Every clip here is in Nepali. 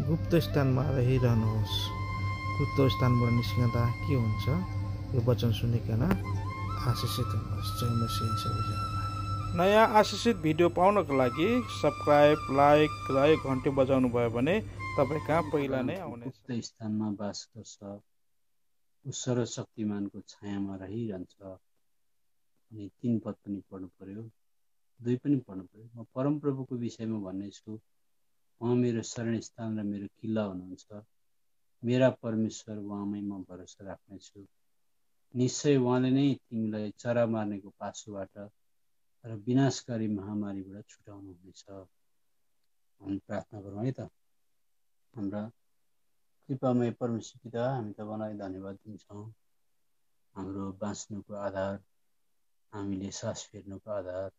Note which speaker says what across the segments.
Speaker 1: गुप्त स्थानमा रहिरहनुहोस्। गुप्त स्थानबाट निस्कँदा के हुन्छ यो वचन सुनिकन आशिषित हुनुहोस्। जय मसीह सबैजनालाई।
Speaker 2: नयाँ आशिषित भिडियो पाउनको लागि सब्सक्राइब, लाइक र यो घन्टी बजाउनु भयो भने तपाईँ कहाँ पहिला नै आउनेछ।
Speaker 3: गुप्त स्थानमा बास गर्छ, ऊ सर्वशक्तिमानको छायामा रहिरहन्छ। अनि 3 पद पनि पढ्नु पर्यो, 2 पनि पढ्नु पर्यो। म परमप्रभुको विषयमा भन्नेछु, उहाँ मेरो शरणस्थान र मेरो किल्ला हुनुहुन्छ। मेरा परमेश्वर उहाँमै म भरोसा राख्नेछु। निश्चय उहाँले नै तिमीलाई चरा मार्नेको पासोबाट र विनाशकारी महामारीबाट छुटाउनुहुनेछ। हामी प्रार्थना गरौँ है त। हाम्रा कृपामय परमेश्वर पिता, हामी तपाईँलाई धन्यवाद दिन्छौँ। हाम्रो बाँच्नुको आधार, हामीले सास फेर्नुको आधार,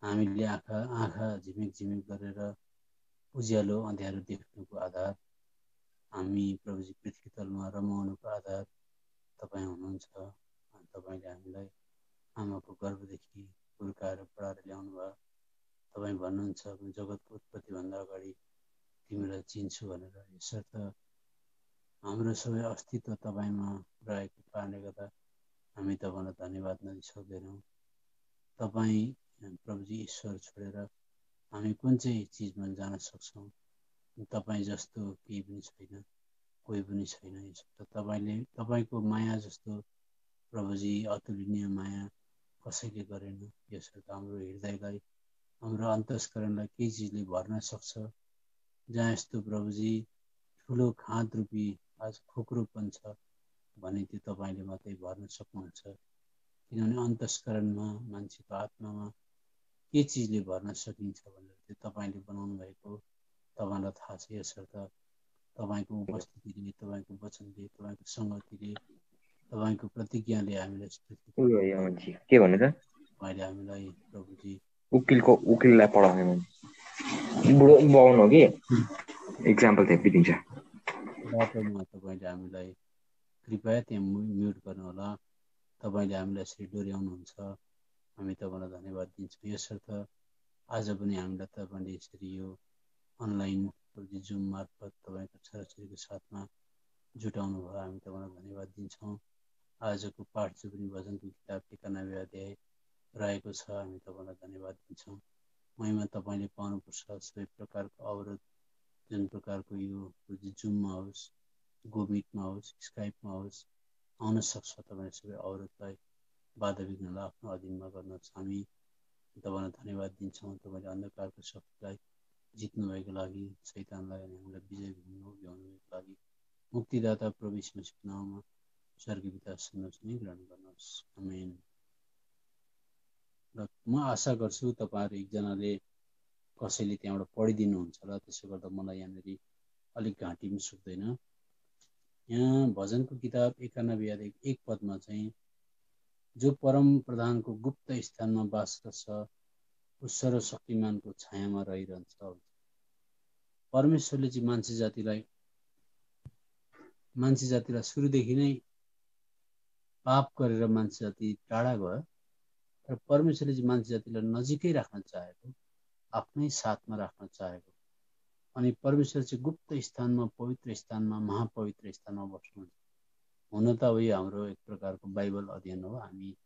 Speaker 3: हामीले आँखा झिमिक झिमिक गरेर उज्यालो अँध्यारो देख्नुको आधार, हामी प्रभुजी पृथ्वी तलमा रमाउनुको आधार तपाईँ हुनुहुन्छ। तपाईँले हामीलाई आमाको गर्भदेखि हुर्काएर पढाएर ल्याउनु भयो। तपाईँ भन्नुहुन्छ म जगतको उत्पत्तिभन्दा अगाडि तिमीलाई चिन्छु भनेर। यसर्थ हाम्रो सबै अस्तित्व तपाईँमा रहेको कारणले गर्दा हामी तपाईँलाई धन्यवाद नदिन सक्दैनौँ। तपाईँ प्रभुजी ईश्वर छोडेर हामी कुन चाहिँ चिजमा जान सक्छौँ? तपाईँ जस्तो केही पनि छैन, कोही पनि छैन। यसर्थ तपाईँको माया जस्तो प्रभुजी अतुलनीय माया कसैले गरेन। यसर्थ हाम्रो हृदयलाई, हाम्रो अन्तस्करणलाई केही चिजले भर्न सक्छ, जहाँ यस्तो प्रभुजी ठुलो खाँद रूपी आज खोक्रोपन छ भने त्यो तपाईँले मात्रै भर्न सक्नुहुन्छ। किनभने अन्तस्करणमा, मान्छेको आत्मामा के चिजले भर्न सकिन्छ भनेर त्यो तपाईँले बनाउनु भएको तपाईँलाई थाहा छ। यसर्थ तपाईँको उपस्थितिले, तपाईँको वचनले, तपाईँको सङ्गतिले, तपाईँको प्रतिज्ञाले हामीलाई
Speaker 4: के भन्नु त
Speaker 3: तपाईँले हामीलाई प्रभुजी
Speaker 4: उकिललाई पढाउने मान्छे बुढो बाउनु हो कि इक्जाम्पल त्यहाँ
Speaker 3: बाटोमा तपाईँले हामीलाई कृपया त्यहाँ म्युट गर्नुहोला। तपाईँले हामीलाई यसरी डोर्याउनुहुन्छ, हामी तपाईँलाई धन्यवाद दिन्छौँ। यसर्थ आज पनि हामीलाई तपाईँले यसरी यो अनलाइन जुम मार्फत तपाईँको छोराछोरीको साथमा जुटाउनु भयो, हामी तपाईँलाई धन्यवाद दिन्छौँ। आजको पाठ चाहिँ पनि भजनको किताब 91 अध्याय रहेको छ, हामी तपाईँलाई धन्यवाद दिन्छौँ। महिमा तपाईँले पाउनुपर्छ। सबै प्रकारको अवरोध, जुन प्रकारको यो जुममा होस्, गोमिटमा होस्, स्काइपमा होस्, आउन सक्छ, तपाईँ सबै अवरोधलाई, बाधा विघ्नलाई आफ्नो अधीनमा गर्नुहोस्। हामी तपाईँलाई धन्यवाद दिन्छौँ। तपाईँले अन्धकारको शक्तिलाई जित्नुभएको लागि, शैतानलाई अनि हामीलाई विजय भ्याउनुभएको लागि मुक्तिदाता प्रभु यीशु मसीहको नाममा स्वर्गीय पिता सुन्नुहोस्, ग्रहण गर्नुहोस्। आमेन। र म आशा गर्छु तपाईँहरू एकजनाले कसैले त्यहाँबाट पढिदिनुहुन्छ होला, त्यसो गर्दा मलाई यहाँनिर अलिक घाँटी पनि सुक्दैन। यहाँ भजनको किताब 91 अध्याय 1 पदमा चाहिँ, जो परम प्रधानको गुप्त स्थानमा बास गर्छ, ऊ सर्वशक्तिमानको छायामा रहिरहन्छ। परमेश्वरले चाहिँ मान्छे जातिलाई सुरुदेखि नै पाप गरेर मान्छे जाति टाढा गयो, र परमेश्वरले चाहिँ मान्छे जातिलाई नजिकै राख्न चाहेको, आफ्नै साथमा राख्न चाहेको। अनि परमेश्वर चाहिँ गुप्त स्थानमा, पवित्र स्थानमा, महापवित्र स्थानमा बस्नुहुन्छ। हुन त अब यो हाम्रो एक प्रकारको बाइबल अध्ययन हो, हामी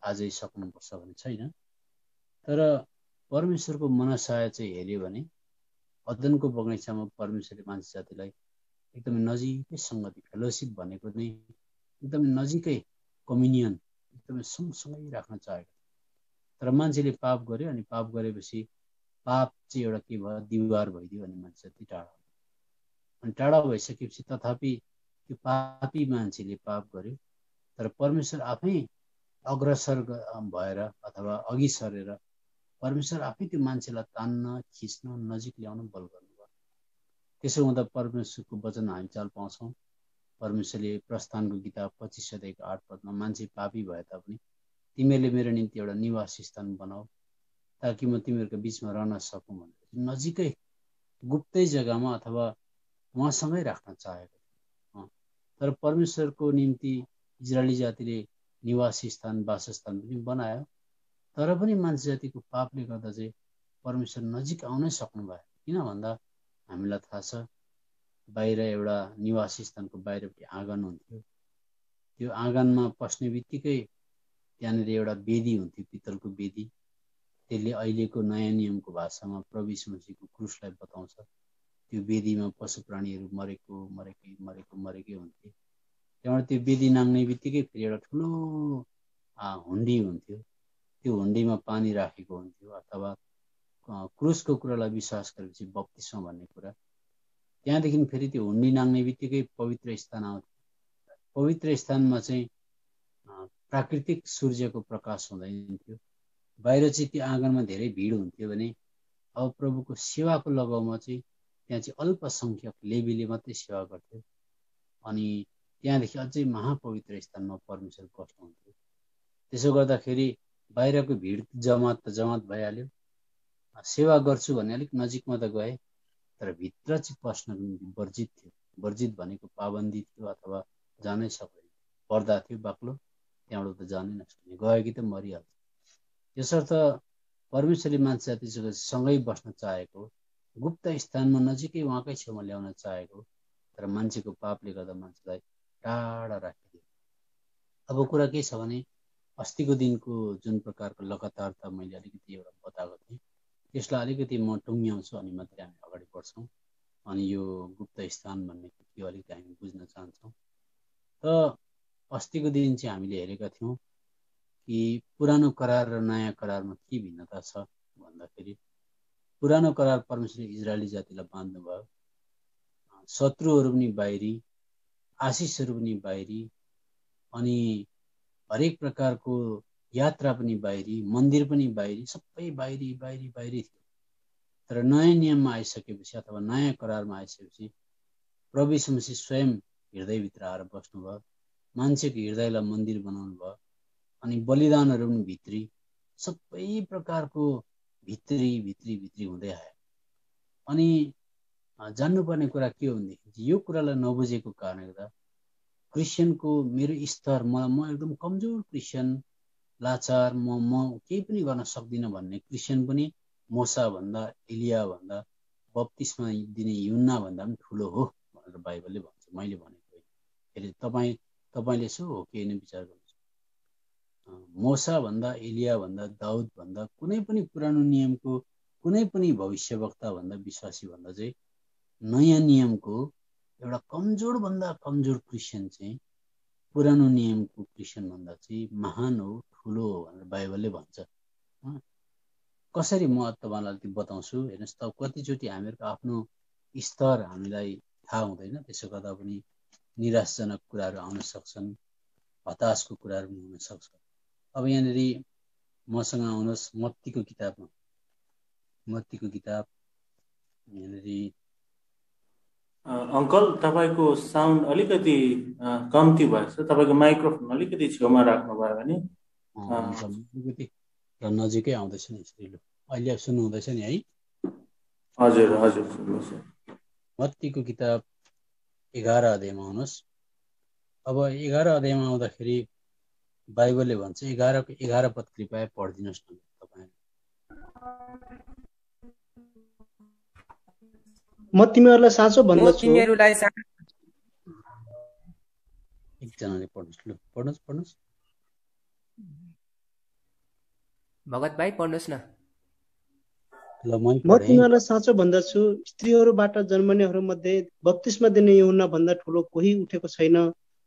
Speaker 3: आजै सक्नुपर्छ भने छैन। तर परमेश्वरको मनसाय चाहिँ हेऱ्यो भने अदनको बगैँचामा परमेश्वरले मान्छे जातिलाई एकदमै नजिकै सङ्गति, फेलोसिप भनेको नै एकदमै नजिकै कम्युनियन, एकदमै सँगसँगै राख्न चाहेको। तर मान्छेले पाप गर्यो, अनि पाप गरेपछि पाप चाहिँ एउटा के भयो, दिवार भइदियो, अनि मान्छे जाति टाढा भयो। अनि टाढा भइसकेपछि तथापि त्यो पापी मान्छेले पाप गर्यो, तर परमेश्वर आफै अग्रसर भएर अथवा अघि सरेर परमेश्वर आफै त्यो मान्छेलाई तान्न, खिच्न, नजिक ल्याउन बल गर्नुभयो। त्यसो हुँदा परमेश्वरको वचन हामी चाल पाउँछौँ। परमेश्वरले प्रस्थानको किताब 25 अध्यायको 8 पदमा, मान्छे पापी भए तापनि तिमीहरूले मेरो निम्ति एउटा निवास स्थान बनाऊ, ताकि म तिमीहरूको बिचमा रहन सकौँ भनेर नजिकै गुप्तै जग्गामा अथवा उहाँसँगै राख्न चाहेको। तर परमेश्वरको निम्ति इजरायली जातिले निवास स्थान, वासस्थान पनि बनायो, तर पनि मान्छे जातिको पापले गर्दा चाहिँ परमेश्वर नजिक आउनै सक्नु भयो। किन भन्दा हामीलाई थाहा छ बाहिर एउटा निवास स्थानको बाहिरपट्टि आँगन हुन्थ्यो। त्यो आँगनमा पस्ने बित्तिकै त्यहाँनिर एउटा वेदी हुन्थ्यो, पित्तलको वेदी। त्यसले अहिलेको नयाँ नियमको भाषामा प्रभु यीशु मसीहको क्रुसलाई बताउँछ। त्यो वेदीमा पशु प्राणीहरू मरेकै हुन्थे। त्यहाँबाट त्यो वेदी नाङ्ने बित्तिकै फेरि एउटा ठुलो हुन्डी हुन्थ्यो। त्यो हुन्डीमा पानी राखेको हुन्थ्यो, अथवा क्रुसको कुरालाई विश्वास गरेपछि बप्तिस्मा भन्ने कुरा। त्यहाँदेखि फेरि त्यो हुन्डी नाङ्ने बित्तिकै पवित्र स्थान आउँथ्यो। पवित्र स्थानमा चाहिँ प्राकृतिक सूर्यको प्रकाश हुँदैन थियो। बाहिर चाहिँ त्यो आँगनमा धेरै भिड हुन्थ्यो भने अब प्रभुको सेवाको लगाउमा चाहिँ त्यहाँ चाहिँ अल्पसङ्ख्यक लेवीले मात्रै सेवा गर्थ्यो। अनि त्यहाँदेखि अझै महापवित्र स्थानमा परमेश्वर बस्नुहुन्थ्यो। त्यसो गर्दाखेरि बाहिरको भिड जमात भइहाल्यो। सेवा गर्छु भने अलिक नजिकमा त गए, तर भित्र चाहिँ पस्न वर्जित थियो। वर्जित भनेको पाबन्दी थियो, अथवा जानै सक्दैन, पर्दा थियो बाक्लो, त्यहाँबाट त जानै नसक्ने, गयो कि त मरिहाल्छ। त्यसर्थ परमेश्वरले मान्छे जातिसँग सँगै बस्न चाहेको, गुप्त स्थानमा नजिकै उहाँकै छेउमा ल्याउन चाहेको, तर मान्छेको पापले गर्दा मान्छेलाई टाढा राखिदियो। अब कुरा के छ भने अस्तिको दिनको जुन प्रकारको लगातारता मैले अलिकति एउटा बताएको थिएँ, त्यसलाई अलिकति म टुङ्ग्याउँछु अनि मात्रै हामी अगाडि बढ्छौँ। अनि यो गुप्त स्थान भन्ने के अलिकति हामी बुझ्न चाहन्छौँ। त अस्तिको दिन चाहिँ हामीले हेरेका थियौँ कि पुरानो करार र नयाँ करारमा के भिन्नता छ भन्दाखेरि, पुरानो करार परमेश्वरले इजरायली जातिलाई बाँध्नुभयो, शत्रुहरू पनि बाहिरी, आशिषहरू पनि बाहिरी, अनि हरेक प्रकारको यात्रा पनि बाहिरी, मन्दिर पनि बाहिरी, सबै बाहिरी थियो। तर नयाँ नियममा आइसकेपछि अथवा नयाँ करारमा आइसकेपछि प्रभु यीशु मसीह स्वयं हृदयभित्र आएर बस्नुभयो, मान्छेको हृदयलाई मन्दिर बनाउनु भयो। अनि बलिदानहरू पनि भित्री, सबै प्रकारको भित्री हुँदै आयो। अनि जान्नुपर्ने कुरा के हो भनेदेखि, यो कुरालाई नबुझेको कारणले गर्दा क्रिस्चियनको मेरो स्तर, म एकदम कमजोर क्रिस्चियन, लाचार, म केही पनि गर्न सक्दिनँ भन्ने क्रिस्चियन पनि मोसा भन्दा, एलिया भन्दा, बप्तिस्मा दिने युहन्ना भन्दा पनि ठुलो हो भनेर बाइबलले भन्छ। मैले भनेको होइन। फेरि तपाईँले यसो हो कि होइन विचार गर्नुहोस्। मोसा भन्दा, एलिया भन्दा, दाउद भन्दा, कुनै पनि पुरानो नियमको कुनै पनि भविष्यवक्ता भन्दा, विश्वासी भन्दा चाहिँ नयाँ नियमको एउटा कमजोर क्रिस्चियन चाहिँ पुरानो नियमको क्रिस्चियन भन्दा चाहिँ महान हो, ठुलो हो भनेर बाइबलले भन्छ। कसरी म तपाईँलाई त्यो बताउँछु हेर्नुहोस् त। कतिचोटि हामीहरूको आफ्नो स्तर हामीलाई थाहा हुँदैन, त्यसो गर्दा पनि निराशजनक कुराहरू आउन सक्छन्, हताशको कुराहरू पनि हुन सक्छ। अब यहाँनिर मसँग आउनुहोस् मत्तीको किताबमा, मत्तीको किताब यहाँनिर।
Speaker 2: अङ्कल तपाईँको साउन्ड अलिकति कम्ती भएछ, तपाईँको माइक्रोफोन अलिकति छेउमा राख्नुभयो भने।
Speaker 3: अलिकति र नजिकै आउँदैछ नि यसरी। लु अहिले सुन्नु हुँदैछ नि है?
Speaker 2: हजुर सुन्नुहोस्।
Speaker 3: मत्तीको किताब 11 अध्यायमा आउनुहोस्। अब 11 अध्यायमा आउँदाखेरि बाइबलले भन्छ, 11 पद कृपया पढिदिनुहोस् न तपाईँ।
Speaker 5: म तिमीहरूलाई साँचो भन्दछु,
Speaker 3: एकजनाले पढ्नुहोस्। लु पढ्नुहोस्।
Speaker 6: भगत भाइ पढ्नुहोस् न।
Speaker 3: ल
Speaker 5: म तिमीहरूलाई साँचो भन्दछु, स्त्रीहरूबाट जन्मनेहरूमध्ये बप्तिस्मा दिने यूहन्ना भन्दा ठुलो कोही उठेको छैन।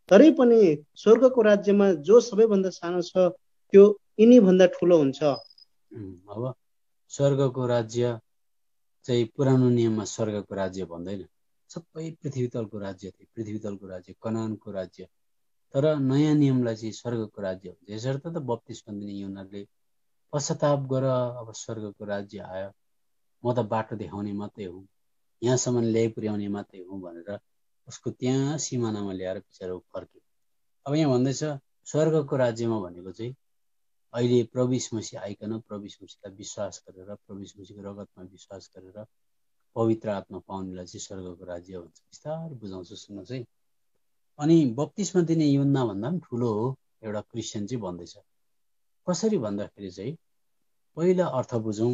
Speaker 5: तरै पनि स्वर्गको राज्यमा जो सबैभन्दा सानो छ त्यो यिनी भन्दा ठुलो हुन्छ।
Speaker 3: अब स्वर्गको राज्य चाहिँ पुरानो नियममा स्वर्गको राज्य भन्दैन, सबै पृथ्वीतलको राज्य थियो, पृथ्वीतलको राज्य, कनानको राज्य। तर नयाँ नियमलाई चाहिँ स्वर्गको राज्य हुन्छ। यसर्थ त बप्तिस्मा दिने यूहन्नाले पश्चाताप गर, अब स्वर्गको राज्य आयो, म त बाटो देखाउने मात्रै हुँ, यहाँसम्म ल्याइ पुर्याउने मात्रै हुँ भनेर उसको त्यहाँ सिमानामा ल्याएर बिचरा फर्क्यो। अब यहाँ भन्दैछ स्वर्गको राज्यमा भनेको चाहिँ अहिले प्रभु यीशु मसीह आइकन प्रभु यीशु मसीहलाई विश्वास गरेर, प्रभु यीशु मसीहको रगतमा विश्वास गरेर पवित्र आत्मा पाउनेलाई चाहिँ स्वर्गको राज्य हुन्छ। बिस्तारै बुझाउँछु सुन्नुहोस् है। अनि बप्तिस्मा दिने यूहन्ना भन्दा पनि ठुलो हो एउटा क्रिस्चियन चाहिँ भन्दैछ। कसरी भन्दाखेरि चाहिँ पहिला अर्थ बुझौँ।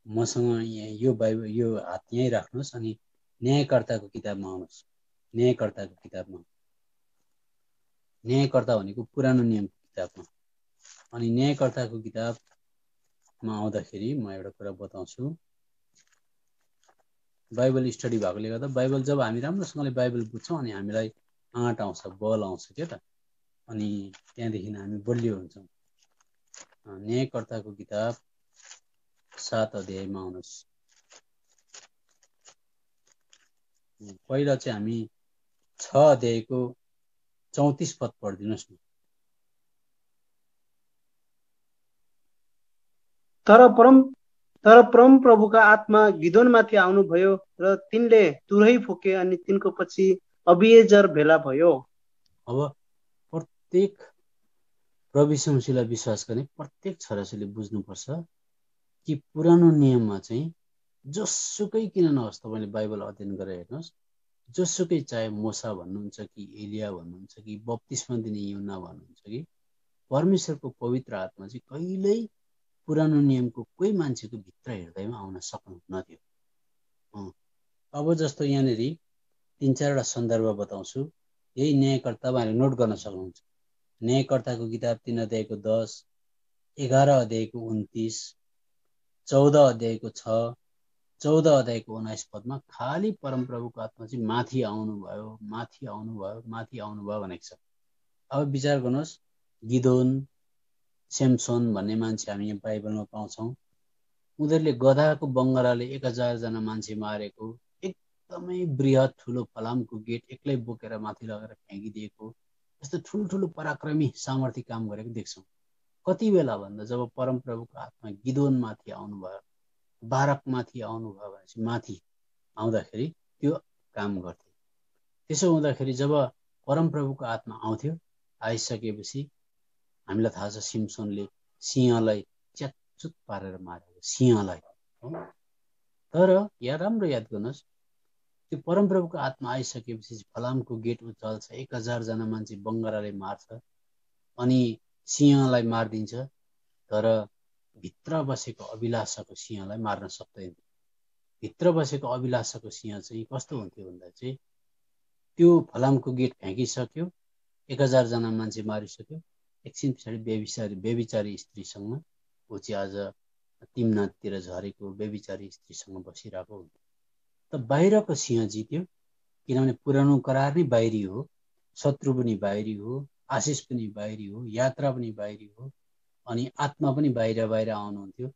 Speaker 3: मसँग यो बाइबल, यो हात यहीँ राख्नुहोस् अनि न्यायकर्ताको किताबमा आउनुहोस्। न्यायकर्ताको किताबमा, न्यायकर्ता भनेको पुरानो नियमको किताबमा। अनि न्यायकर्ताको किताबमा आउँदाखेरि म एउटा कुरा बताउँछु। बाइबल स्टडी भएकोले गर्दा बाइबल जब हामी राम्रोसँगले बाइबल बुझ्छौँ अनि हामीलाई आँट आउँछ, बल आउँछ क्या त, अनि त्यहाँदेखि हामी बलियो हुन्छौँ। न्यायकर्ताको किताब 7 अध्यायमा आउनुहोस्। पहिला चाहिँ हामी 6 अध्यायको 34 पद पढिदिनुहोस् न।
Speaker 5: तर परम प्रभुका आत्मा गिदोनमाथि आउनुभयो र तिनले तुरही फुके अनि तिनको पछि अबिएजर भेला भयो।
Speaker 3: अब प्रत्येक प्रभु यीशु मसीहलाई विश्वास गर्ने प्रत्येक छोराछोरीले बुझ्नुपर्छ कि पुरानो नियममा चाहिँ जसुकै किन नहोस्, तपाईँले बाइबल अध्ययन गरेर हेर्नुहोस्, जसुकै चाहे मोसा भन्नुहुन्छ कि एलिया भन्नुहुन्छ कि बप्तिस्मा दिने यूहन्ना भन्नुहुन्छ कि परमेश्वरको पवित्र आत्मा चाहिँ कहिल्यै पुरानो नियमको कोही मान्छेको भित्र हृदयमा आउन सक्नुहुन्न थियो। अब जस्तो यहाँनिर 3-4वटा सन्दर्भ बताउँछु। यही न्यायकर्ता तपाईँहरूले नोट गर्न सक्नुहुन्छ। न्यायकर्ताको किताब 3 अध्यायको 10, 11 अध्यायको 29, 14 अध्यायको 6, 14 अध्यायको 19 पदमा खाली परमप्रभुको आत्मा चाहिँ माथि आउनुभयो, माथि आउनुभयो, माथि आउनुभयो भनेको छ। अब विचार गर्नुहोस्, गिदोन, सेम्सोन भन्ने मान्छे हामी यहाँ बाइबलमा पाउँछौँ। उनीहरूले गधाको बङ्गराले 1000 जना मान्छे मारेको, एकदमै बृहत ठुलो फलामको गेट एक्लै बोकेर माथि लगेर फ्याँकिदिएको, यस्तो ठुल्ठुलो पराक्रमी सामर्थ्य काम गरेको देख्छौँ। कति बेला भन्दा जब परमप्रभुको आत्मा गिदोन माथि आउनुभयो, बारक माथि आउनुभयो भनेपछि माथि आउँदाखेरि त्यो काम गर्थे। त्यसो हुँदाखेरि जब परमप्रभुको आत्मा आउँथ्यो, आइसकेपछि हामीलाई थाहा छ सिम्सोनले सिंहलाई च्यातचुत पारेर मारेको, सिंहलाई। तर यहाँ राम्रो याद गर्नुहोस्, त्यो परमप्रभुको आत्मा आइसकेपछि फलामको गेट उचाल्छ, 1000 जना मान्छे बङ्गराले मार्छ अनि सिंहलाई मारिदिन्छ। तर भित्र बसेको अभिलाषाको सिंहलाई मार्न सक्दैन। भित्र बसेको अभिलाषाको सिंह चाहिँ कस्तो हुन्थ्यो भन्दा चाहिँ त्यो फलामको गेट फ्याँकिसक्यो, 1000 जना मान्छे मारिसक्यो, एकछिन पछाडि बेबिचारी स्त्रीसँग ऊ चाहिँ आज तिम्नातिर झरेको बेबिचारी स्त्रीसँग बसिरहेको हुन्थ्यो। त बाहिरको सिंह जित्यो, किनभने पुरानो करार नै बाहिरी हो, शत्रु पनि बाहिरी हो, आशिष पनि बाहिरी हो, यात्रा पनि बाहिरी हो, अनि आत्मा पनि बाहिर बाहिर आउनुहुन्थ्यो।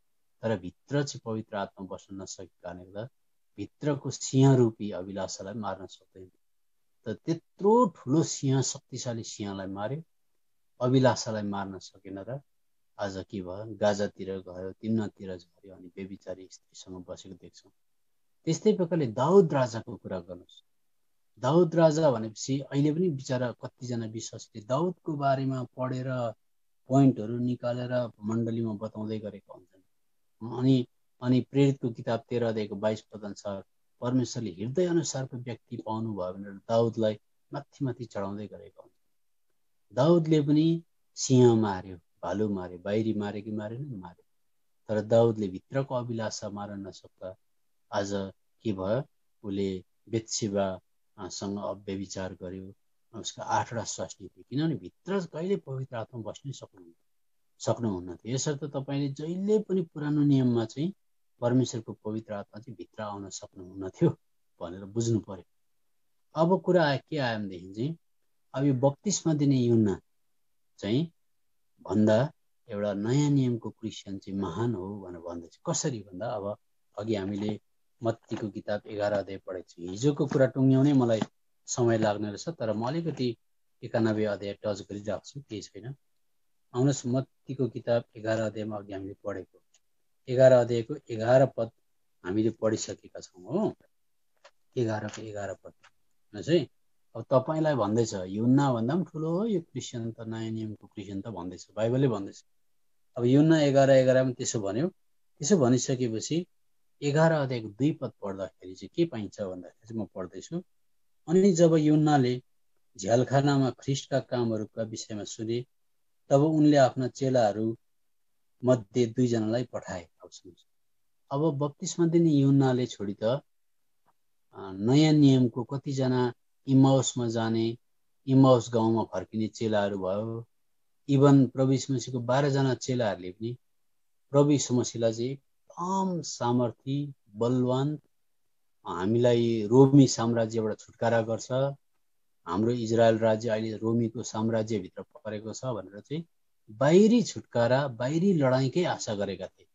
Speaker 3: तर भित्र चाहिँ पवित्र आत्मा बस्न नसकेको कारणले गर्दा भित्रको सिंह रूपी अभिलाषालाई मार्न सक्दैन। त त्यत्रो ठुलो सिंह, शक्तिशाली सिंहलाई मार्यो, अभिलाषालाई मार्न सकेन र आज के भयो, गाजातिर गयो, तिम्नातिर झऱ्यो अनि बेबिचारी स्त्रीसँग बसेको देख्छौँ। त्यस्तै प्रकारले दाउद राजाको कुरा गर्नुहोस्। दाउद राजा भनेपछि अहिले पनि बिचरा कतिजना विश्वासीले दाउदको बारेमा पढेर पोइन्टहरू निकालेर मण्डलीमा बताउँदै गरेका हुन्छन्। अनि प्रेरितको किताब 13 अध्यायको 22 पद अनुसार परमेश्वरले हृदय अनुसारको व्यक्ति पाउनु भयो भनेर दाउदलाई माथि माथि चढाउँदै गरेका हुन्छन्। दाउदले पनि सिंह मार्यो, भालु मार्यो, बाहिरी मार्यो कि मारेन, मार्यो। तर दाउदले भित्रको अभिलाषा मार्न नसक्दा आज के भयो, उसले बेत्सेबासँग व्यभिचार गर्यो, उसका 8वटा स्वास्नी थियो, किनभने भित्र कहिले पवित्र आत्मा बस्नै सक्नुहुन्न थियो। यसर्थ तपाईँले जहिले पनि पुरानो नियममा चाहिँ परमेश्वरको पवित्र आत्मा चाहिँ भित्र आउन सक्नुहुन्न थियो भनेर बुझ्नु पर्यो। अब कुरा के आयो भनेदेखि चाहिँ अब यो बप्तिस्मा दिने यूहन्ना चाहिँ भन्दा एउटा नयाँ नियमको क्रिस्चियन चाहिँ महान हो भनेर भन्दैछ। कसरी भन्दा अब अघि हामीले मत्तीको किताब 11 अध्याय पढेको छौँ। हिजोको कुरा टुङ्ग्याउनै मलाई समय लाग्ने रहेछ, तर म अलिकति 91 अध्याय टच गरिरहेको छु, केही छैन। आउनुहोस्, मत्तीको किताब 11 अध्यायमा अघि हामीले पढेको 11 अध्यायको 11 पद हामीले पढिसकेका छौँ हो। 11को 11 पद हेर्नुहोस् है। अब तपाईँलाई भन्दैछ यूहन्ना भन्दा पनि ठुलो हो यो क्रिस्चियन त, नयाँ नियमको क्रिस्चियन त भन्दैछ, बाइबलले भन्दैछ। अब यूहन्ना 11:11 त्यसो भन्यो। त्यसो भनिसकेपछि 11 अध्यायको 2 पद पढ्दाखेरि चाहिँ के पाइन्छ भन्दाखेरि चाहिँ म पढ्दैछु। अनि जब यूहन्नाले झ्यालखानामा ख्रिस्टका कामहरूका विषयमा सुने, तब उनले आफ्ना चेलाहरू मध्ये 2 जनालाई पठाए। अब बप्तिस्मा दिने यूहन्नाले छोडी त नयाँ नियमको कतिजना इमाउसमा जाने, इमाउस गाउँमा फर्किने चेलाहरू भयो। इभन प्रभु यीशु मसीहको 12 जना चेलाहरूले पनि प्रभु यीशु मसीहलाई चाहिँ एकदम सामर्थी, बलवान, हामीलाई रोमी साम्राज्यबाट छुटकारा गर्छ, हाम्रो इजरायल राज्य अहिले रोमीको साम्राज्यभित्र परेको छ भनेर चाहिँ बाहिरी छुटकारा, बाहिरी लडाइँकै आशा गरेका थिए।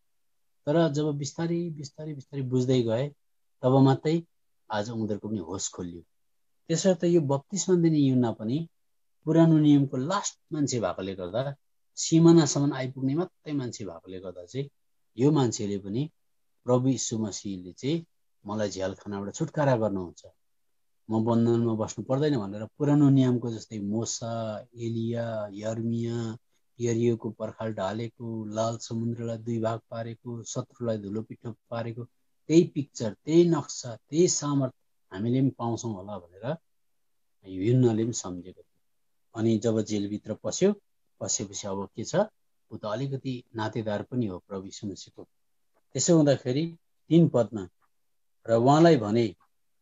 Speaker 3: तर जब बिस्तारै बिस्तारै बिस्तारै बुझ्दै गए तब मात्रै आज उनीहरूको पनि होस खोलियो। त्यसर्थ यो बप्तिस्मा दिने यूहन्ना पनि पुरानो नियमको लास्ट मान्छे भएकोले गर्दा, सिमानासम्म आइपुग्ने मात्रै मान्छे भएकोले गर्दा चाहिँ यो मान्छेले पनि प्रभु यीशु मसीहले चाहिँ मलाई झ्यालखानाबाट छुटकारा गर्नुहुन्छ, म बन्धनमा बस्नु पर्दैन भनेर पुरानो नियमको जस्तै मोसा, एलिया, यर्मिया, यरियोको पर्खाल ढालेको, लाल समुद्रलाई 2 भाग पारेको, शत्रुलाई धुलो पिठो पारेको त्यही पिक्चर, त्यही नक्सा, त्यही सामर्थ हामीले पनि पाउँछौँ होला भनेर यूहन्नाले पनि सम्झेको थियो। अनि जब जेलभित्र पसेपछि अब के छ, ऊ त अलिकति नातेदार पनि हो प्रभु यीशु मसीहको। त्यसो हुँदाखेरि 3 पदमा र उहाँलाई भने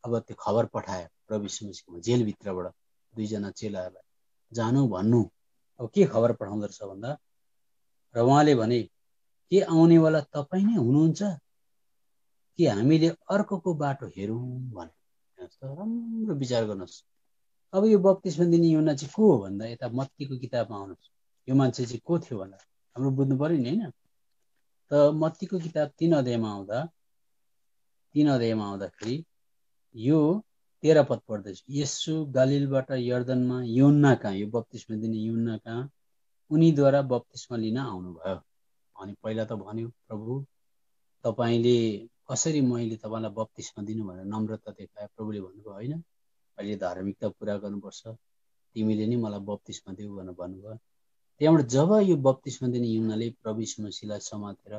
Speaker 3: अब त्यो खबर पठायो प्रभु यीशु मसीहको जेलभित्रबाट 2 जना चेलाहरूलाई जानु भन्नु। अब के खबर पठाउँदो रहेछ भन्दा, र उहाँले भने के आउनेवाला तपाईँ नै हुनुहुन्छ कि हामीले अर्कोको बाटो हेरौँ भने। राम्रो विचार गर्नुहोस्। अब यो बप्तिस्मा दिने यूहन्ना चाहिँ को हो भन्दा, यता मत्तीको किताबमा आउनुहोस्। यो मान्छे चाहिँ को थियो भन्दा हाम्रो बुझ्नु पर्यो नि, होइन? त मत्तीको किताब 3 अध्यायमा आउँदाखेरि यो 13 पद पढ्दैछु। येशू गालिलबाट यर्दनमा यूहन्ना कहाँ, यो बप्तिस्मा दिने यूहन्ना कहाँ उनीद्वारा बप्तिस्मा लिन आउनुभयो। अनि पहिला त भन्यो, प्रभु तपाईँले कसरी मैले तपाईँलाई बप्तिस्मा दिनु भनेर नम्रता देखाए। प्रभुले भन्नुभयो, होइन, अहिले धार्मिकता पुरा गर्नुपर्छ, तिमीले नै मलाई बप्तिस्मा देऊ भनेर भन्नुभयो। त्यहाँबाट जब यो बप्तिस्मा दिने यूहन्नाले प्रभु यीशु मसीहलाई समातेर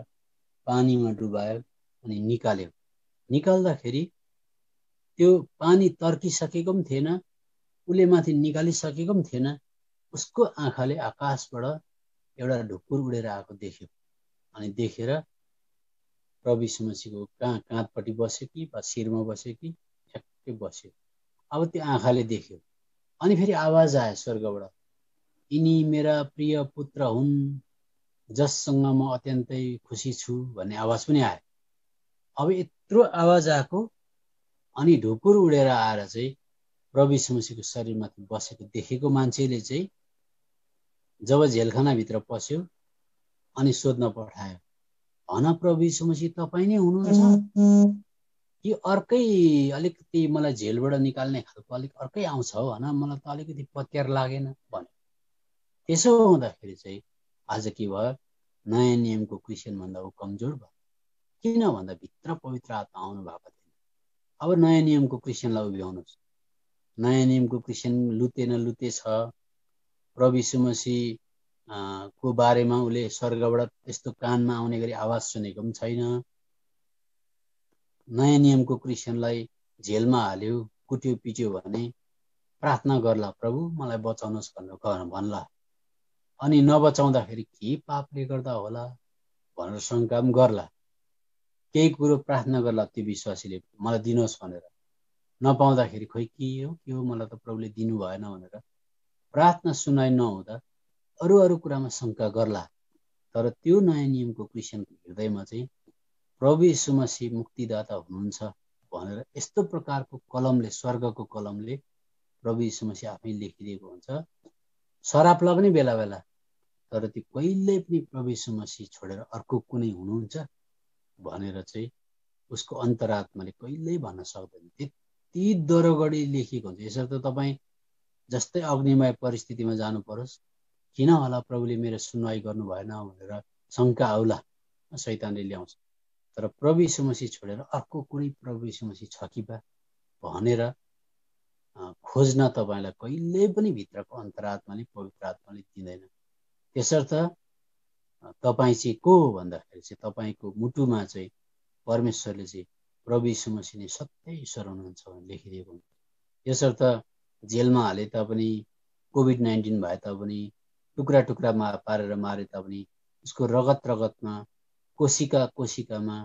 Speaker 3: पानीमा डुबायो अनि निकाल्दाखेरि त्यो पानी तर्किसकेको पनि थिएन, उसले माथि निकालिसकेको पनि थिएन। उसको आँखाले आकाशबाट एउटा ढुकुर उडेर आएको देख्यो। अनि देखेर प्रभु यीशु मसीहको काँधपट्टि बस्यो कि शिरमा बस्यो कि ठ्याक्कै बस्यो। अब त्यो आँखाले देख्यो। अनि फेरि आवाज आयो स्वर्गबाट, यिनी मेरा प्रिय पुत्र हुन् जससँग म अत्यन्तै खुसी छु भन्ने आवाज पनि आयो। अब यत्रो आवाज आएको अनि ढुकुर उडेर आएर चाहिँ प्रभु यीशु मसीहको शरीरमाथि बसेको देखेको मान्छेले चाहिँ जब जेलखानाभित्र पस्यो अनि सोध्न पठायो, भन प्रभु यीशु मसीह तपाईँ नै हुनुहुन्छ कि अर्कै अलिकति मलाई जेलबाट निकाल्ने खालको अलिक अर्कै आउँछ हो, भन, मलाई त अलिकति पत्यार लागेन भन्यो। त्यसो हुँदाखेरि चाहिँ आज के भयो, नयाँ नियमको क्रिस्चियन भन्दा ऊ कमजोर भयो। किन भन्दा भित्र पवित्र आत्मा आउनु भएको थिएन। अब नयाँ नियमको क्रिस्चियनलाई उभ्याउनुहोस्। नयाँ नियमको क्रिस्चियन लुते छ, प्रभु यीशु मसीह को बारेमा उसले स्वर्गबाट त्यस्तो कानमा आउने गरी आवाज सुनेको पनि छैन। नयाँ नियमको क्रिस्चियनलाई जेलमा हाल्यो, कुट्यो पिट्यो भने प्रार्थना गर्ला, प्रभु मलाई बचाउनुहोस् भनेर भन्ला। अनि नबचाउँदाखेरि के पापले गर्दा होला भनेर शङ्का पनि गर्ला। केही कुरो प्रार्थना गर्ला त्यो विश्वासीले, मलाई दिनुहोस् भनेर। नपाउँदाखेरि खोइ के हो मलाई त प्रभुले दिनु भएन भनेर प्रार्थना सुनाइ नहुँदा अरू कुरामा शङ्का गर्ला। तर त्यो नयाँ नियमको क्रिस्चियनको हृदयमा चाहिँ प्रभु यीशु मसीह मुक्तिदाता हुनुहुन्छ भनेर यस्तो प्रकारको कलमले, स्वर्गको कलमले प्रभु यीशु मसीह आफै लेखिदिएको हुन्छ। सरापलाई पनि बेला बेला, तर त्यो कहिल्यै पनि प्रभु यीशु मसीह छोडेर अर्को कुनै हुनुहुन्छ भनेर चाहिँ उसको अन्तरात्माले कहिल्यै भन्न सक्दैन। त्यति दरोगडी लेखिएको हुन्छ। यसर्थ तपाईँ जस्तै अग्निमय परिस्थितिमा जानु परोस्, किन होला प्रभुले मेरो सुनवाई गर्नु भएन भनेर शङ्का आउला, शैतानले ल्याउँछ। तर प्रभु यीशु मसीह छोडेर अर्को कुनै प्रभु यीशु मसीह छ कि बा भनेर खोज्न तपाईँलाई कहिल्यै पनि भित्रको अन्तरात्माले, पवित्र आत्माले दिँदैन। त्यसर्थ तपाईँ चाहिँ को हो भन्दाखेरि चाहिँ तपाईँको मुटुमा चाहिँ परमेश्वरले चाहिँ प्रभु यीशु मसीह नै सत्य ईश्वर हुनुहुन्छ भनेर लेखिदिएको हुन्छ। यसर्थ जेलमा हाले तापनि, कोभिड-19 भए तापनि, टुक्रा टुक्रामा पारेर मारे तापनि, उसको रगतमा, कोशिकामा,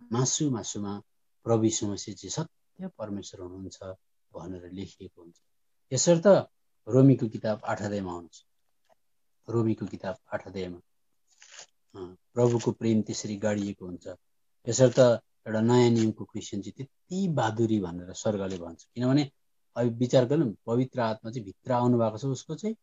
Speaker 3: मासुमा प्रभु यीशु मसीह चाहिँ सत्य सत्य परमेश्वर हुनुहुन्छ भनेर लेखिएको हुन्छ। यसर्थ रोमीको किताब 8 अध्यायमा आउँछ। रोमीको किताब 8 अध्यायमा प्रभुको प्रेम त्यसरी गाडिएको हुन्छ। यसर्थ एउटा नयाँ नियमको क्रिस्चियन चाहिँ त्यति बहादुरी भनेर स्वर्गले भन्छ, किनभने अब विचार गर्नु पवित्र आत्मा चाहिँ भित्र आउनु भएको छ, उसको चाहिँ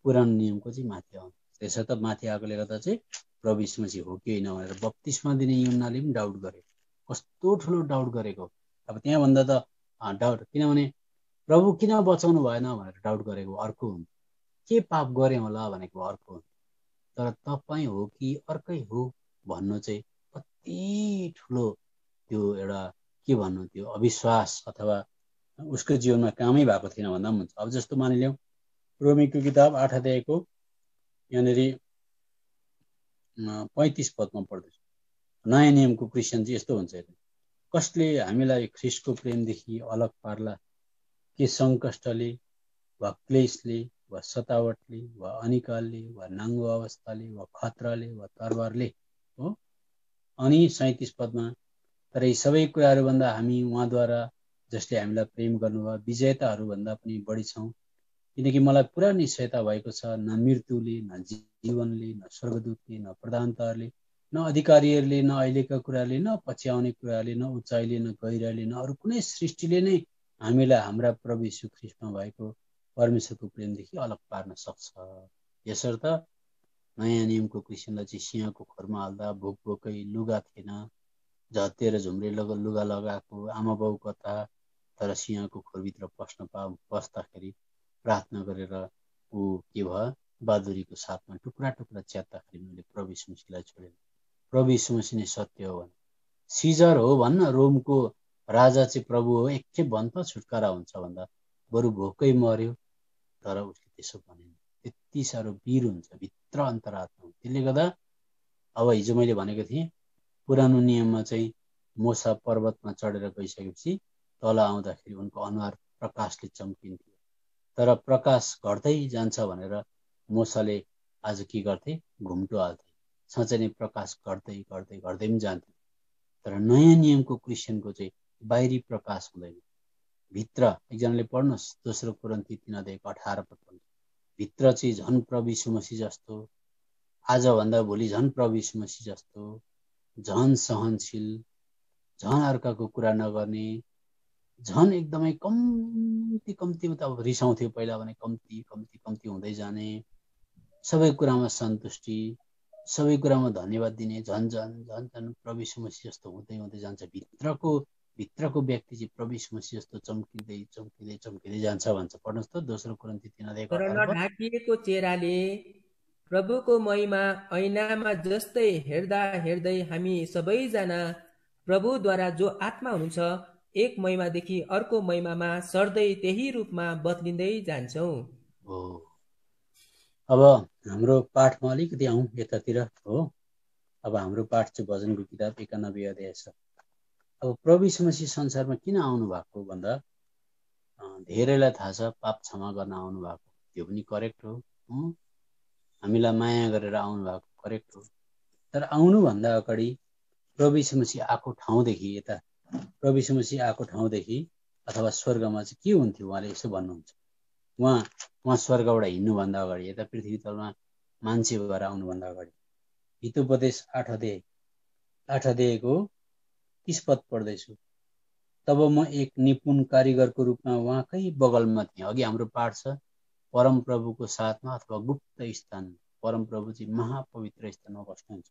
Speaker 3: पुरानो नियमको चाहिँ माथि आउनु। त्यसर्थ माथि आएकोले गर्दा चाहिँ प्रभु यीशु मसीह हो कि होइन भनेर बप्तिस्मा दिने यूहन्नाले पनि डाउट गरेको। कस्तो ठुलो डाउट गरेको। अब त्यहाँभन्दा त डाउट, किनभने प्रभु किन बचाउनु भएन भनेर डाउट गरेको अर्को हुन्छ, के पाप गरेँ होला भनेको अर्को हुन्छ। तर तपाईँ हो कि अर्कै हो भन्नु चाहिँ कति ठुलो त्यो एउटा के भन्नु, त्यो अविश्वास अथवा उसको जीवनमा कामै भएको थिएन भन्दा पनि हुन्छ। अब जस्तो मानिलिउँ रोमीको किताब 8 अध्यायको यहाँनिर 35 पदमा पढ्दैछु। नयाँ नियमको क्रिस्चियन चाहिँ यस्तो हुन्छ, कसले हामीलाई ख्रिस्टको प्रेमदेखि अलग पार्ला? के सङ्कष्टले वा क्लेशले वा सतावटले वा अनिकालले वा नाङ्गो अवस्थाले वा खतराले वा तरवारले हो? अनि 37 पदमा तर यी सबै कुराहरूभन्दा हामी उहाँद्वारा जसले हामीलाई प्रेम गर्नुभयो विजेताहरूभन्दा पनि बढी छौँ, किनकि मलाई पुरा निश्चयता भएको छ, न मृत्युले न जीवनले न स्वर्गदूतले न प्रधानताहरूले न अधिकारीहरूले न अहिलेका कुराले न पछि आउने कुराले न उचाइले न गहिराइले न अरू कुनै सृष्टिले नै हामीलाई हाम्रा प्रभु यीशु ख्रीष्टमा भएको परमेश्वरको प्रेमदेखि अलग पार्न सक्छ। यसर्थ नयाँ नियमको क्रिस्चियनलाई चाहिँ सिंहको खोरमा हाल्दा भोकै लुगा थिएन, झत्तेर झुम्रे लुगा लगाएको आमा बाउ कथा, तर सिंहको खोरभित्र पस्दाखेरि प्रार्थना गरेर ऊ के भयो, बहादुरीको साथमा टुक्रा टुक्रा च्यात्दाखेरि मैले प्रभु यीशु मसीहलाई छोडेँ। प्रभु यीशु मसीह नै सत्य हो भने, सिजर हो भन्न, रोमको राजा चाहिँ प्रभु हो एकखेप भन्छ छुटकारा हुन्छ भन्दा बरु भोकै मर्यो, तर उसले त्यसो भनेन। त्यति साह्रो वीर हुन्छ भित्र अन्तरात्मा। त्यसले गर्दा अब हिजो मैले भनेको थिएँ पुरानो नियममा चाहिँ मोसा पर्वतमा चढेर गइसकेपछि तल आउँदाखेरि उनको अनुहार प्रकाशले चम्किन्थ्यो, तर प्रकाश घट्दै जान्छ भनेर मोसाले आज के गर्थे, घुम्टो हाल्थे। साँच्चै नै प्रकाश घट्दै घट्दै घट्दै पनि जान्थ्यो। तर नयाँ नियमको क्रिस्चियनको चाहिँ बाहिरी प्रकाश हुँदैन, भित्र। एकजनाले पढ्नुहोस् 2 कोरिन्थी 3:18 पद, भित्र चाहिँ झन् प्रभु यीशु मसीह जस्तो, आजभन्दा भोलि झन् प्रभु यीशु मसीह जस्तो, झन् सहनशील, झन् अर्काको कुरा नगर्ने, झन् एकदमै कम्ती मतलब रिसाउँथ्यो पहिला भने कम्ती कम्ती कम्ती हुँदै जाने, सबै कुरामा सन्तुष्टि, सबै कुरामा धन्यवाद दिने, झन् झन् झन् झन् प्रभु यीशु मसीह जस्तो हुँदै हुँदै जान्छ। भित्रको व्यक्ति चाहिँ प्रभु यीशु मसीह जस्तो चम्किँदै चम्किँदै चम्किँदै जान्छ भन्छ। पढ्नुहोस् त 2 कोरिन्थी 3:18।
Speaker 6: तर नढाकिएको चेहराले प्रभुको महिमा ऐनामा जस्तै हेर्दा हेर्दै हामी सबैजना प्रभुद्वारा जो आत्मा हुनुहुन्छ एक महिमादेखि अर्को महिमामा सर्दै त्यही रूपमा बदलिँदै जान्छौँ।
Speaker 3: हो, अब हाम्रो पाठमा अलिकति आउँ यतातिर हो। अब हाम्रो पाठ चाहिँ भजनको किताब 91 अध्याय छ। अब प्रभु यीशु मसीह संसारमा किन आउनु भएको भन्दा धेरैलाई थाहा छ पाप क्षमा गर्न आउनु भएको, त्यो पनि करेक्ट हो। हामीलाई माया गरेर आउनु भएको करेक्ट हो। तर आउनुभन्दा अगाडि प्रभु यीशु मसीह आएको ठाउँदेखि यता प्रभु यीशु मसीह आएको ठाउँदेखि अथवा स्वर्गमा चाहिँ के हुन्थ्यो, उहाँले यसो भन्नुहुन्छ। उहाँ स्वर्गबाट हिँड्नुभन्दा अगाडि यता पृथ्वी तलमा मान्छे भएर आउनुभन्दा अगाडि हितोपदेश 8 अध्यायको 30 पद पढ्दैछु। तब म एक निपुण कारिगरको रूपमा उहाँकै बगलमा थिएँ। अघि हाम्रो पाठ छ परमप्रभुको साथमा अथवा गुप्त स्थान। परमप्रभु चाहिँ महापवित्र स्थानमा बस्नुहुन्छ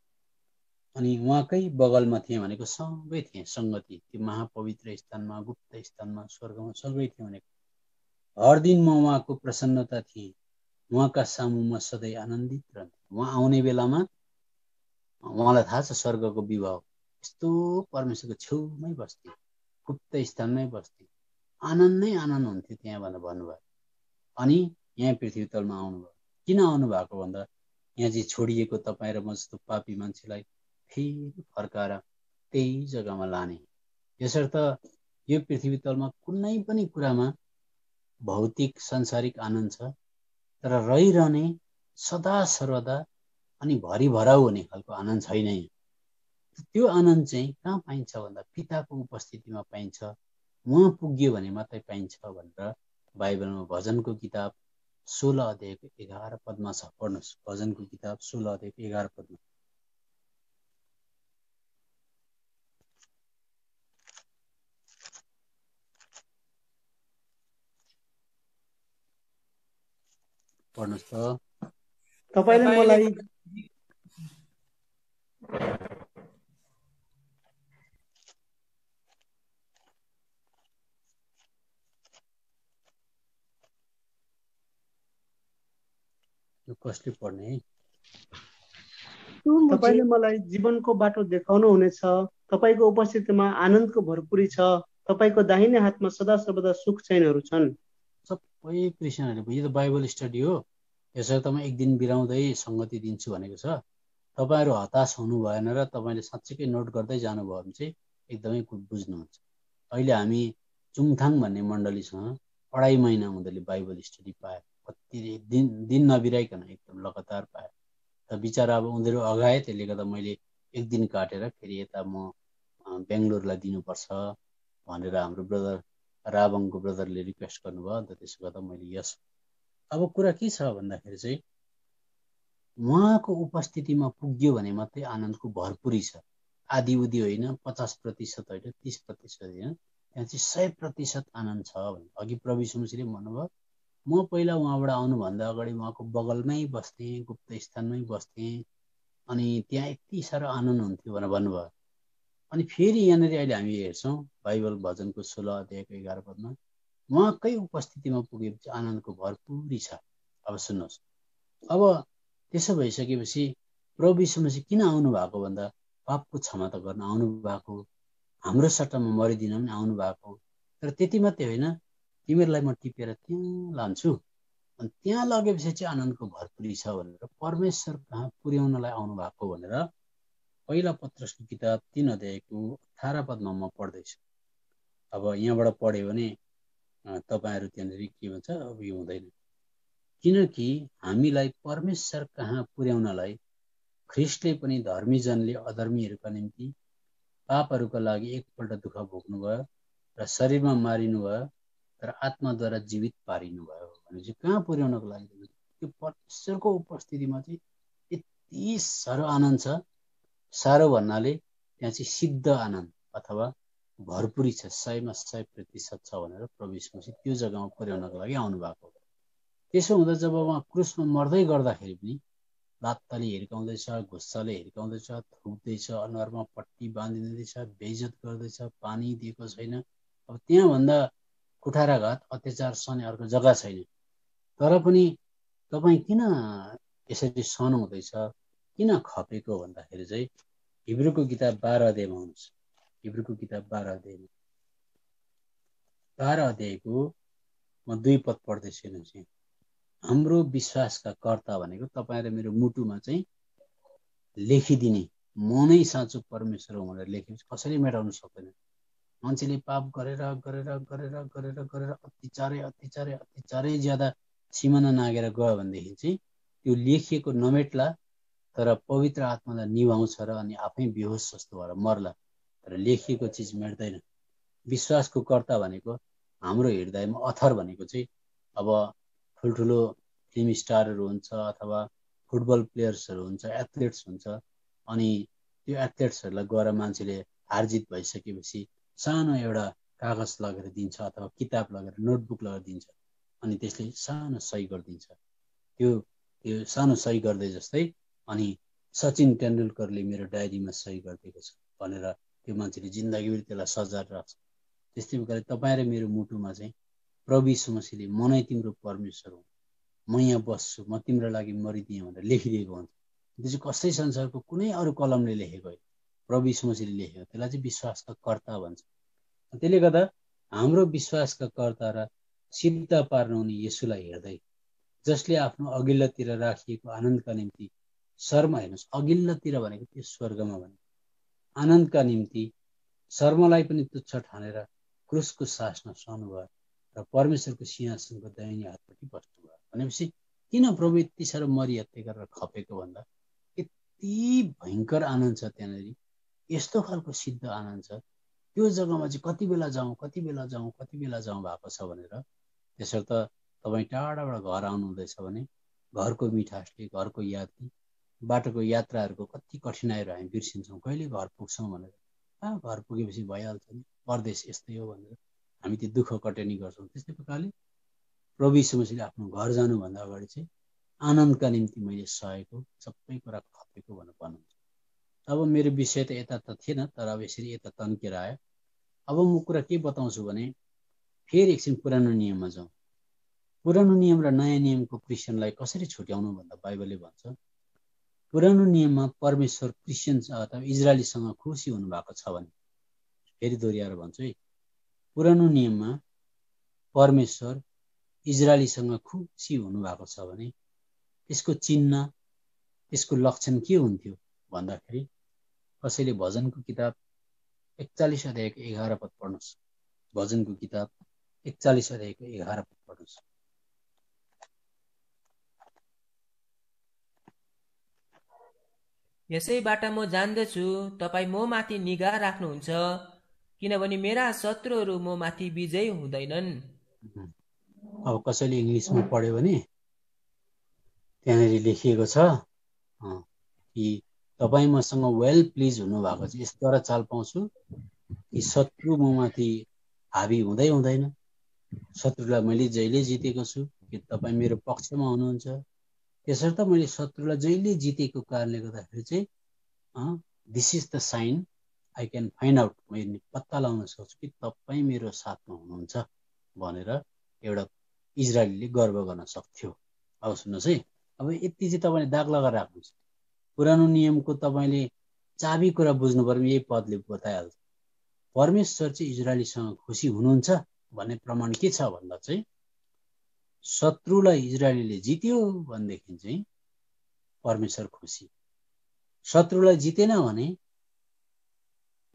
Speaker 3: अनि उहाँकै बगलमा थिएँ भनेको सँगै थिएँ, सङ्गति। त्यो महापवित्र स्थानमा गुप्त स्थानमा स्वर्गमा सँगै थिएँ भनेको। हर दिन म उहाँको प्रसन्नता थिएँ, उहाँका सामु म सधैँ आनन्दित रहन्थेँ। उहाँ आउने बेलामा उहाँलाई थाहा छ स्वर्गको विवाह यस्तो परमेश्वरको छेउमै बस्थेँ, गुप्त स्थानमै बस्थेँ, आनन्द नै आनन्द हुन्थ्यो त्यहाँ भनेर भन्नुभयो। अनि यहाँ पृथ्वी तलमा आउनुभयो। किन आउनुभएको भन्दा यहाँ चाहिँ छोडिएको तपाईँ र म जस्तो पापी मान्छेलाई फेरि फर्काएर त्यही जग्गामा लाने। यसर्थ यो पृथ्वी तलमा कुनै पनि कुरामा भौतिक सांसारिक आनन्द छ, तर रहिरहने सदा सर्वदा अनि भरिभराउ हुने खालको आनन्द छैन। त्यो आनन्द चाहिँ कहाँ पाइन्छ भन्दा पिताको उपस्थितिमा पाइन्छ, उहाँ पुग्यो भने मात्रै पाइन्छ भनेर बाइबलमा भजनको किताब 16 अध्यायको 11 पदमा छ। पढ्नुहोस्, भजनको किताब 16 अध्यायको 11 पदमा। पढ्नुहोस् त।
Speaker 5: तपाईँले मलाई
Speaker 3: कसले पढ्ने है?
Speaker 5: तपाईँले मलाई जीवनको बाटो देखाउनु हुनेछ। तपाईँको उपस्थितिमा आनन्दको भरपुरी छ। तपाईँको दाहिने हातमा सदा सर्वदा सुख चैनहरू छन्।
Speaker 3: सबै क्रिस्चियनहरूले यो त बाइबल स्टडी हो, यसरी तपाईँ एक दिन बिराउँदै सङ्गति दिन्छु भनेको छ। तपाईँहरू हताश हुनु भएन र तपाईँले साँच्चीकै नोट गर्दै जानुभयो भने चाहिँ एकदमै बुझ्नुहुन्छ। अहिले हामी चुङथाङ भन्ने मण्डलीसँग 2.5 महिना उनीहरूले बाइबल स्टडी पाए, कति दिन नबिराइकन एकदम लगातार पाए। त बिचरा अब उनीहरू अगाए, त्यसले गर्दा मैले एक दिन काटेर फेरि यता म बेङ्गलोरलाई दिनुपर्छ भनेर हाम्रो ब्रदर रावङको ब्रदरले रिक्वेस्ट गर्नुभयो। अन्त त्यसो गर्दा मैले यस। अब कुरा के छ भन्दाखेरि चाहिँ उहाँको उपस्थितिमा पुग्यो भने मात्रै आनन्दको भरपुरी छ। आधी उधी होइन, 50% होइन, 30% होइन, त्यहाँ चाहिँ 100% आनन्द छ भने अघि प्रभु यीशु मसीहले भन्नुभयो, म पहिला उहाँबाट आउनुभन्दा अगाडि उहाँको बगलमै बस्थेँ, गुप्त स्थानमै बस्थेँ, अनि त्यहाँ यति साह्रो आनन्द हुन्थ्यो भनेर भन्नुभयो। अनि फेरि यहाँनिर अहिले हामी हेर्छौँ बाइबल भजनको 16 अध्यायको 11 पदमा उहाँकै उपस्थितिमा पुगेपछि आनन्दको भरपुरी छ। अब सुन्नुहोस्, अब त्यसो भइसकेपछि प्रभु यीशु मसीह किन आउनु भएको भन्दा पापको क्षमा त गर्न आउनु भएको, हाम्रो सट्टामा मरिदिन पनि आउनु भएको। तर त्यति मात्रै होइन, तिमीहरूलाई म टिपेर त्यहाँ लान्छु, अनि त्यहाँ लगेपछि चाहिँ आनन्दको भरपुरी छ भनेर परमेश्वर कहाँ पुर्याउनलाई आउनु भएको भनेर पहिला पत्रसको किताब 3 अध्यायको 18 पदमा म पढ्दैछु। अब यहाँबाट पढ्यो भने तपाईँहरू त्यहाँनिर के भन्छ, अब यो हुँदैन। किनकि हामीलाई परमेश्वर कहाँ पुर्याउनलाई ख्रिस्टले पनि धर्मीजनले अधर्मीहरूका निम्ति पापहरूका लागि एकपल्ट दुःख भोग्नुभयो र शरीरमा मारिनुभयो तर आत्माद्वारा जीवित पारिनुभयो भनेपछि कहाँ पुर्याउनको लागि त्यो परमेश्वरको उपस्थितिमा चाहिँ यति साह्रो आनन्द छ। साह्रो भन्नाले त्यहाँ चाहिँ सिद्ध आनन्द अथवा भरपुरी छ, 100मा 100% छ भनेर प्रभु यीशु मसीह त्यो जग्गामा पुर्याउनको लागि आउनु भएको। त्यसो हुँदा जब उहाँ क्रुसमा मर्दै गर्दाखेरि पनि लात्ताले हिर्काउँदैछ, घुस्साले हिर्काउँदैछ, थुक्दैछ, अनुहारमा पट्टी बाँधिँदैछ, बेइज्जत गर्दैछ, पानी दिएको छैन। अब त्यहाँभन्दा कुठाराघात अत्याचार सहने अर्को जग्गा छैन। तर पनि तपाईँ किन यसरी सहनु हुँदैछ, किन खपेको भन्दाखेरि चाहिँ हिब्रूको किताब 12 अध्यायमा हुनुहुन्छ। हिब्रूको किताब 12 अध्यायको म 2 पद पढ्दैछु हेर्नुहोस्। हाम्रो विश्वासका कर्ता भनेको तपाईँ र मेरो मुटुमा चाहिँ लेखिदिने, म नै साँचो परमेश्वर हो भनेर लेखेपछि कसैले मेटाउन सक्दैन। मान्छेले पाप गरेर गरेर गरेर गरेर गरेर अत्याचारै ज्यादा सिमाना नागेर गयो भनेदेखि चाहिँ त्यो लेखिएको नमेट्ला, तर पवित्र आत्मालाई निभाउँछ र अनि आफै बेहोस जस्तो भएर मर्ला, तर लेखिएको चिज मेट्दैन। विश्वासको कर्ता भनेको हाम्रो हृदयमा अथर भनेको चाहिँ अब ठुल्ठुलो फिल्म स्टारहरू हुन्छ अथवा फुटबल प्लेयर्सहरू हुन्छ, एथलेट्स हुन्छ। अनि त्यो एथलेट्सहरूलाई गएर मान्छेले हारजित भइसकेपछि सानो एउटा कागज लगेर दिन्छ अथवा किताब लगेर नोटबुक लगेर दिन्छ, अनि त्यसले सानो सही गरिदिन्छ। त्यो सानो सही गर्दै जस्तै अनि सचिन तेन्दुलकरले मेरो डायरीमा सही गरिदिएको छ भनेर त्यो मान्छेले जिन्दगीभरि त्यसलाई सजाएर राख्छ। त्यस्तै प्रकारले तपाईँ र मेरो मुटुमा चाहिँ प्रभु यीशु मसीहले म नै तिम्रो परमेश्वर हुँ, म यहाँ बस्छु, म तिम्रो लागि मरिदिएँ भनेर लेखिदिएको हुन्छ। त्यो चाहिँ कसै संसारको कुनै अरू कलमले लेखेको होइन, प्रभु यीशु मसीहले लेखेको। त्यसलाई चाहिँ विश्वासका कर्ता भन्छ। त्यसले गर्दा हाम्रो विश्वासका कर्ता र सिद्ध पार्नुहुने येशूलाई हेर्दै, जसले आफ्नो अघिल्लोतिर राखिएको आनन्दका निम्ति शर्मा, हेर्नुहोस् अघिल्लोतिर भनेको त्यो स्वर्गमा भनेको आनन्दका निम्ति शर्मलाई पनि तुच्छ ठानेर क्रुसको सासमा सहनुभयो र परमेश्वरको सिंहासनको दाहिने हातपट्टि बस्नुभयो। भनेपछि किन प्रभु यति साह्रो मरिहत्ते गरेर खपेको भन्दा यति भयङ्कर आनन्द छ त्यहाँनिर, यस्तो खालको सिद्ध आनन्द छ त्यो जग्गामा चाहिँ कति बेला जाउँ भएको छ भनेर त्यसर्थ तपाईँ टाढाबाट घर आउनुहुँदैछ भने घरको मिठासले, घरको यादले, बाटोको यात्राहरूको कति कठिनाइहरू हामी बिर्सिन्छौँ। कहिले घर पुग्छौँ भनेर, घर पुगेपछि भइहाल्छ नि, परदेश यस्तै हो भनेर हामी त्यो दुःख कटनी गर्छौँ। त्यस्तै प्रकारले प्रभु यीशु मसीहले आफ्नो घर जानुभन्दा अगाडि चाहिँ आनन्दका निम्ति मैले सहेको सबै कुरा खपेको भनेर भन्नुहुन्छ। अब मेरो विषय त यता त थिएन, तर अब यसरी यता तन्केर आयो। अब म कुरा के बताउँछु भने फेरि एकछिन पुरानो नियममा जाउँ। पुरानो नियम र नयाँ नियमको क्रिस्चियनलाई कसरी छुट्याउनु भन्दा बाइबलले भन्छ पुरानो नियममा परमेश्वर क्रिस्चियन अथवा इजरायलीसँग खुसी हुनुभएको छ भने, फेरि दोहोऱ्याएर भन्छु है, पुरानो नियममा परमेश्वर इजरायलीसँग खुसी हुनुभएको छ भने त्यसको चिन्ह, त्यसको लक्षण के हुन्थ्यो भन्दाखेरि कसैले भजनको किताब 41 अध्यायको 11 पद पढ्नुहोस्। भजनको किताब 41 अध्यायको 11 पद पढ्नुहोस्।
Speaker 6: यसैबाट म जान्दछु तपाईँ म माथि निगाह राख्नुहुन्छ, किनभने मेरा शत्रुहरू म माथि विजय हुँदैनन्।
Speaker 3: अब कसैले इङ्ग्लिसमा पढ्यो भने त्यहाँनिर लेखिएको छ कि तपाईँ मसँग वेल प्लिज हुनुभएको छ। यसद्वारा चाल पाउँछु कि शत्रु म माथि हावी हुँदैन। शत्रुलाई मैले जहिले जितेको छु कि तपाईँ मेरो पक्षमा हुनुहुन्छ। त्यसर्थ मैले शत्रुलाई जहिले जितेको कारणले गर्दाखेरि चाहिँ this is the sign I can find out, मैले पत्ता लगाउन सक्छु कि तपाईँ मेरो साथमा हुनुहुन्छ भनेर एउटा इजरायलीले गर्व गर्न सक्थ्यो। अब सुन्नुहोस् है, अब यति चाहिँ तपाईँले दाग लगाएर राख्नुहोस्। पुरानो नियमको तपाईँले चाबी कुरा बुझ्नु पर्यो, यही पदले बताइहाल्छ। परमेश्वर चाहिँ इजरायलीसँग खुसी हुनुहुन्छ भन्ने प्रमाण के छ भन्दा चाहिँ शत्रुलाई इजरायलीले जित्यो भनेदेखि चाहिँ परमेश्वर खुसी। शत्रुलाई जितेन भने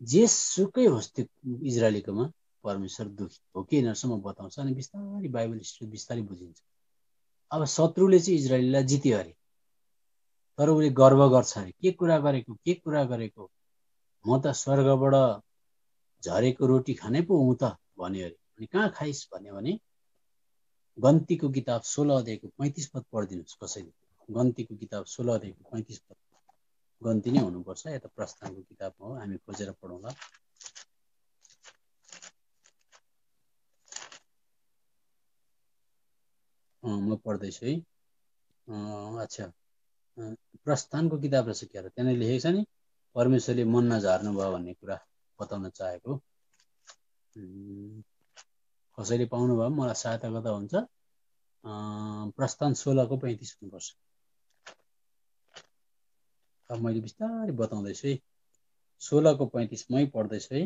Speaker 3: जेसुकै होस् त्यो इजरायलीकोमा परमेश्वर दुखी हो कि यिनीहरूसँग बताउँछ। अनि बिस्तारै बाइबल स्टोरी बिस्तारै बुझिन्छ। अब शत्रुले चाहिँ इजरायलीलाई जित्यो अरे, तर उसले गर्व गर्छ अरे, के कुरा गरेको म त स्वर्गबाट झरेको रोटी खानै पो हुँ त भन्यो अरे। अनि कहाँ खाइस् भन्यो भने गन्तीको किताब 16 अध्यायको 35 पद पढिदिनुहोस् कसैले। गन्तीको किताब 16 अध्यायको 35 पद। गन्ती नै हुनुपर्छ, या त प्रस्थानको किताबमा हो, हामी खोजेर पढौँला। म पढ्दैछु है। अच्छा, प्रस्थानको किताब रहेछ क्या, त्यहाँनिर लेखेको छ नि परमेश्वरले मन नझार्नु भयो भन्ने कुरा बताउन चाहेको। कसैले पाउनु भयो मलाई सहायता गर्दा हुन्छ। प्रस्थान 16 को 35 हुनुपर्छ। अब मैले बिस्तारै बताउँदैछु है। 16 को 35 मै पढ्दैछु है।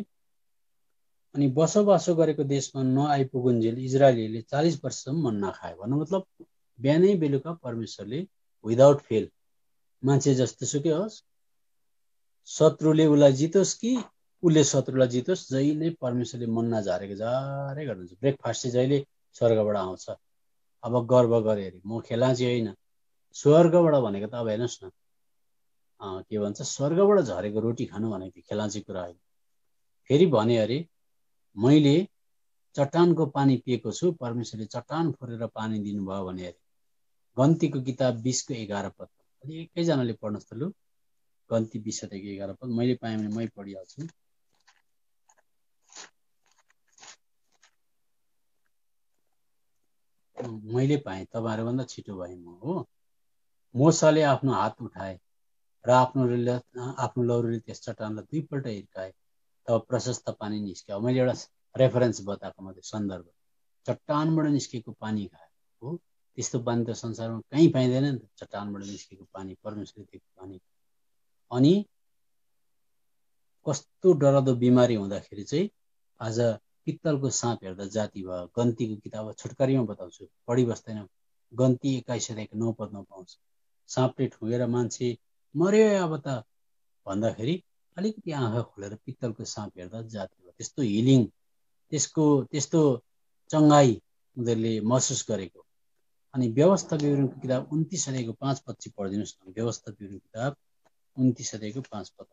Speaker 3: अनि बसोबासो गरेको देशमा नआइपुगुन्जेल इजरायलीले 40 वर्षसम्म मन्ना खायो। भन्नु मतलब बिहानै बेलुका परमेश्वरले विदाउट फेल, मान्छे जस्तो सुकै होस्, शत्रुले उसलाई जितोस् कि उसले शत्रुलाई जितोस्, जहिले परमेश्वरले मन्ना झारेको जारै गर्नुहुन्छ। ब्रेकफास्ट चाहिँ जहिले स्वर्गबाट आउँछ। अब गर्व गरे अरे म खेलाँची होइन, स्वर्गबाट भनेको त अब हेर्नुहोस् न के भन्छ, स्वर्गबाट झरेको रोटी खानु भनेको थियो, खेलाँची कुरा होइन। फेरि भने अरे मैले चट्टानको पानी पिएको छु, परमेश्वरले चट्टान फोरेर पानी दिनुभयो भने अरे। गन्तीको किताब 20 को 11 पद। अलि एकैजनाले पढ्नुहोस् त लु। गन्ती 20 अध्यायको 11 पद। मैले पाएँ भने मै पढिहाल्छु। मैले पाएँ, तपाईँहरूभन्दा छिटो भएँ म हो। मोसाले आफ्नो हात उठाए र आफ्नो लौरोले त्यस चट्टानलाई 2 पल्ट हिर्काए, तब प्रशस्त पानी निस्क्यो। मैले एउटा रेफरेन्स बताएको मात्रै, सन्दर्भ। चट्टानबाट निस्केको पानी खायो हो, त्यस्तो पानी त संसारमा कहीँ पाइँदैन नि त। चट्टानबाट निस्केको पानी, परमेश्वरले दिएको पानी। अनि कस्तो डरलाग्दो बिमारी हुँदाखेरि चाहिँ आज पित्तलको साँप हेर्दा जाति भयो। गन्तीको किताब छोटकरीमा बताउँछु, पढी बस्दैन। गन्ती 21 अध्यायको 9 पदमा पाउँछ। साँपले ठुँगेर मान्छे मर्यो अब त भन्दाखेरि अलिकति आँखा खोलेर पित्तलको साँप हेर्दा जाति भयो। त्यस्तो हिलिङ, त्यस्तो चङ्गाई उनीहरूले महसुस गरेको। अनि व्यवस्था विवरणको किताब 29 अध्यायको 5 पद चाहिँ पढिदिनुहोस् न। व्यवस्था विवरण किताब 29 अध्यायको 5 पद।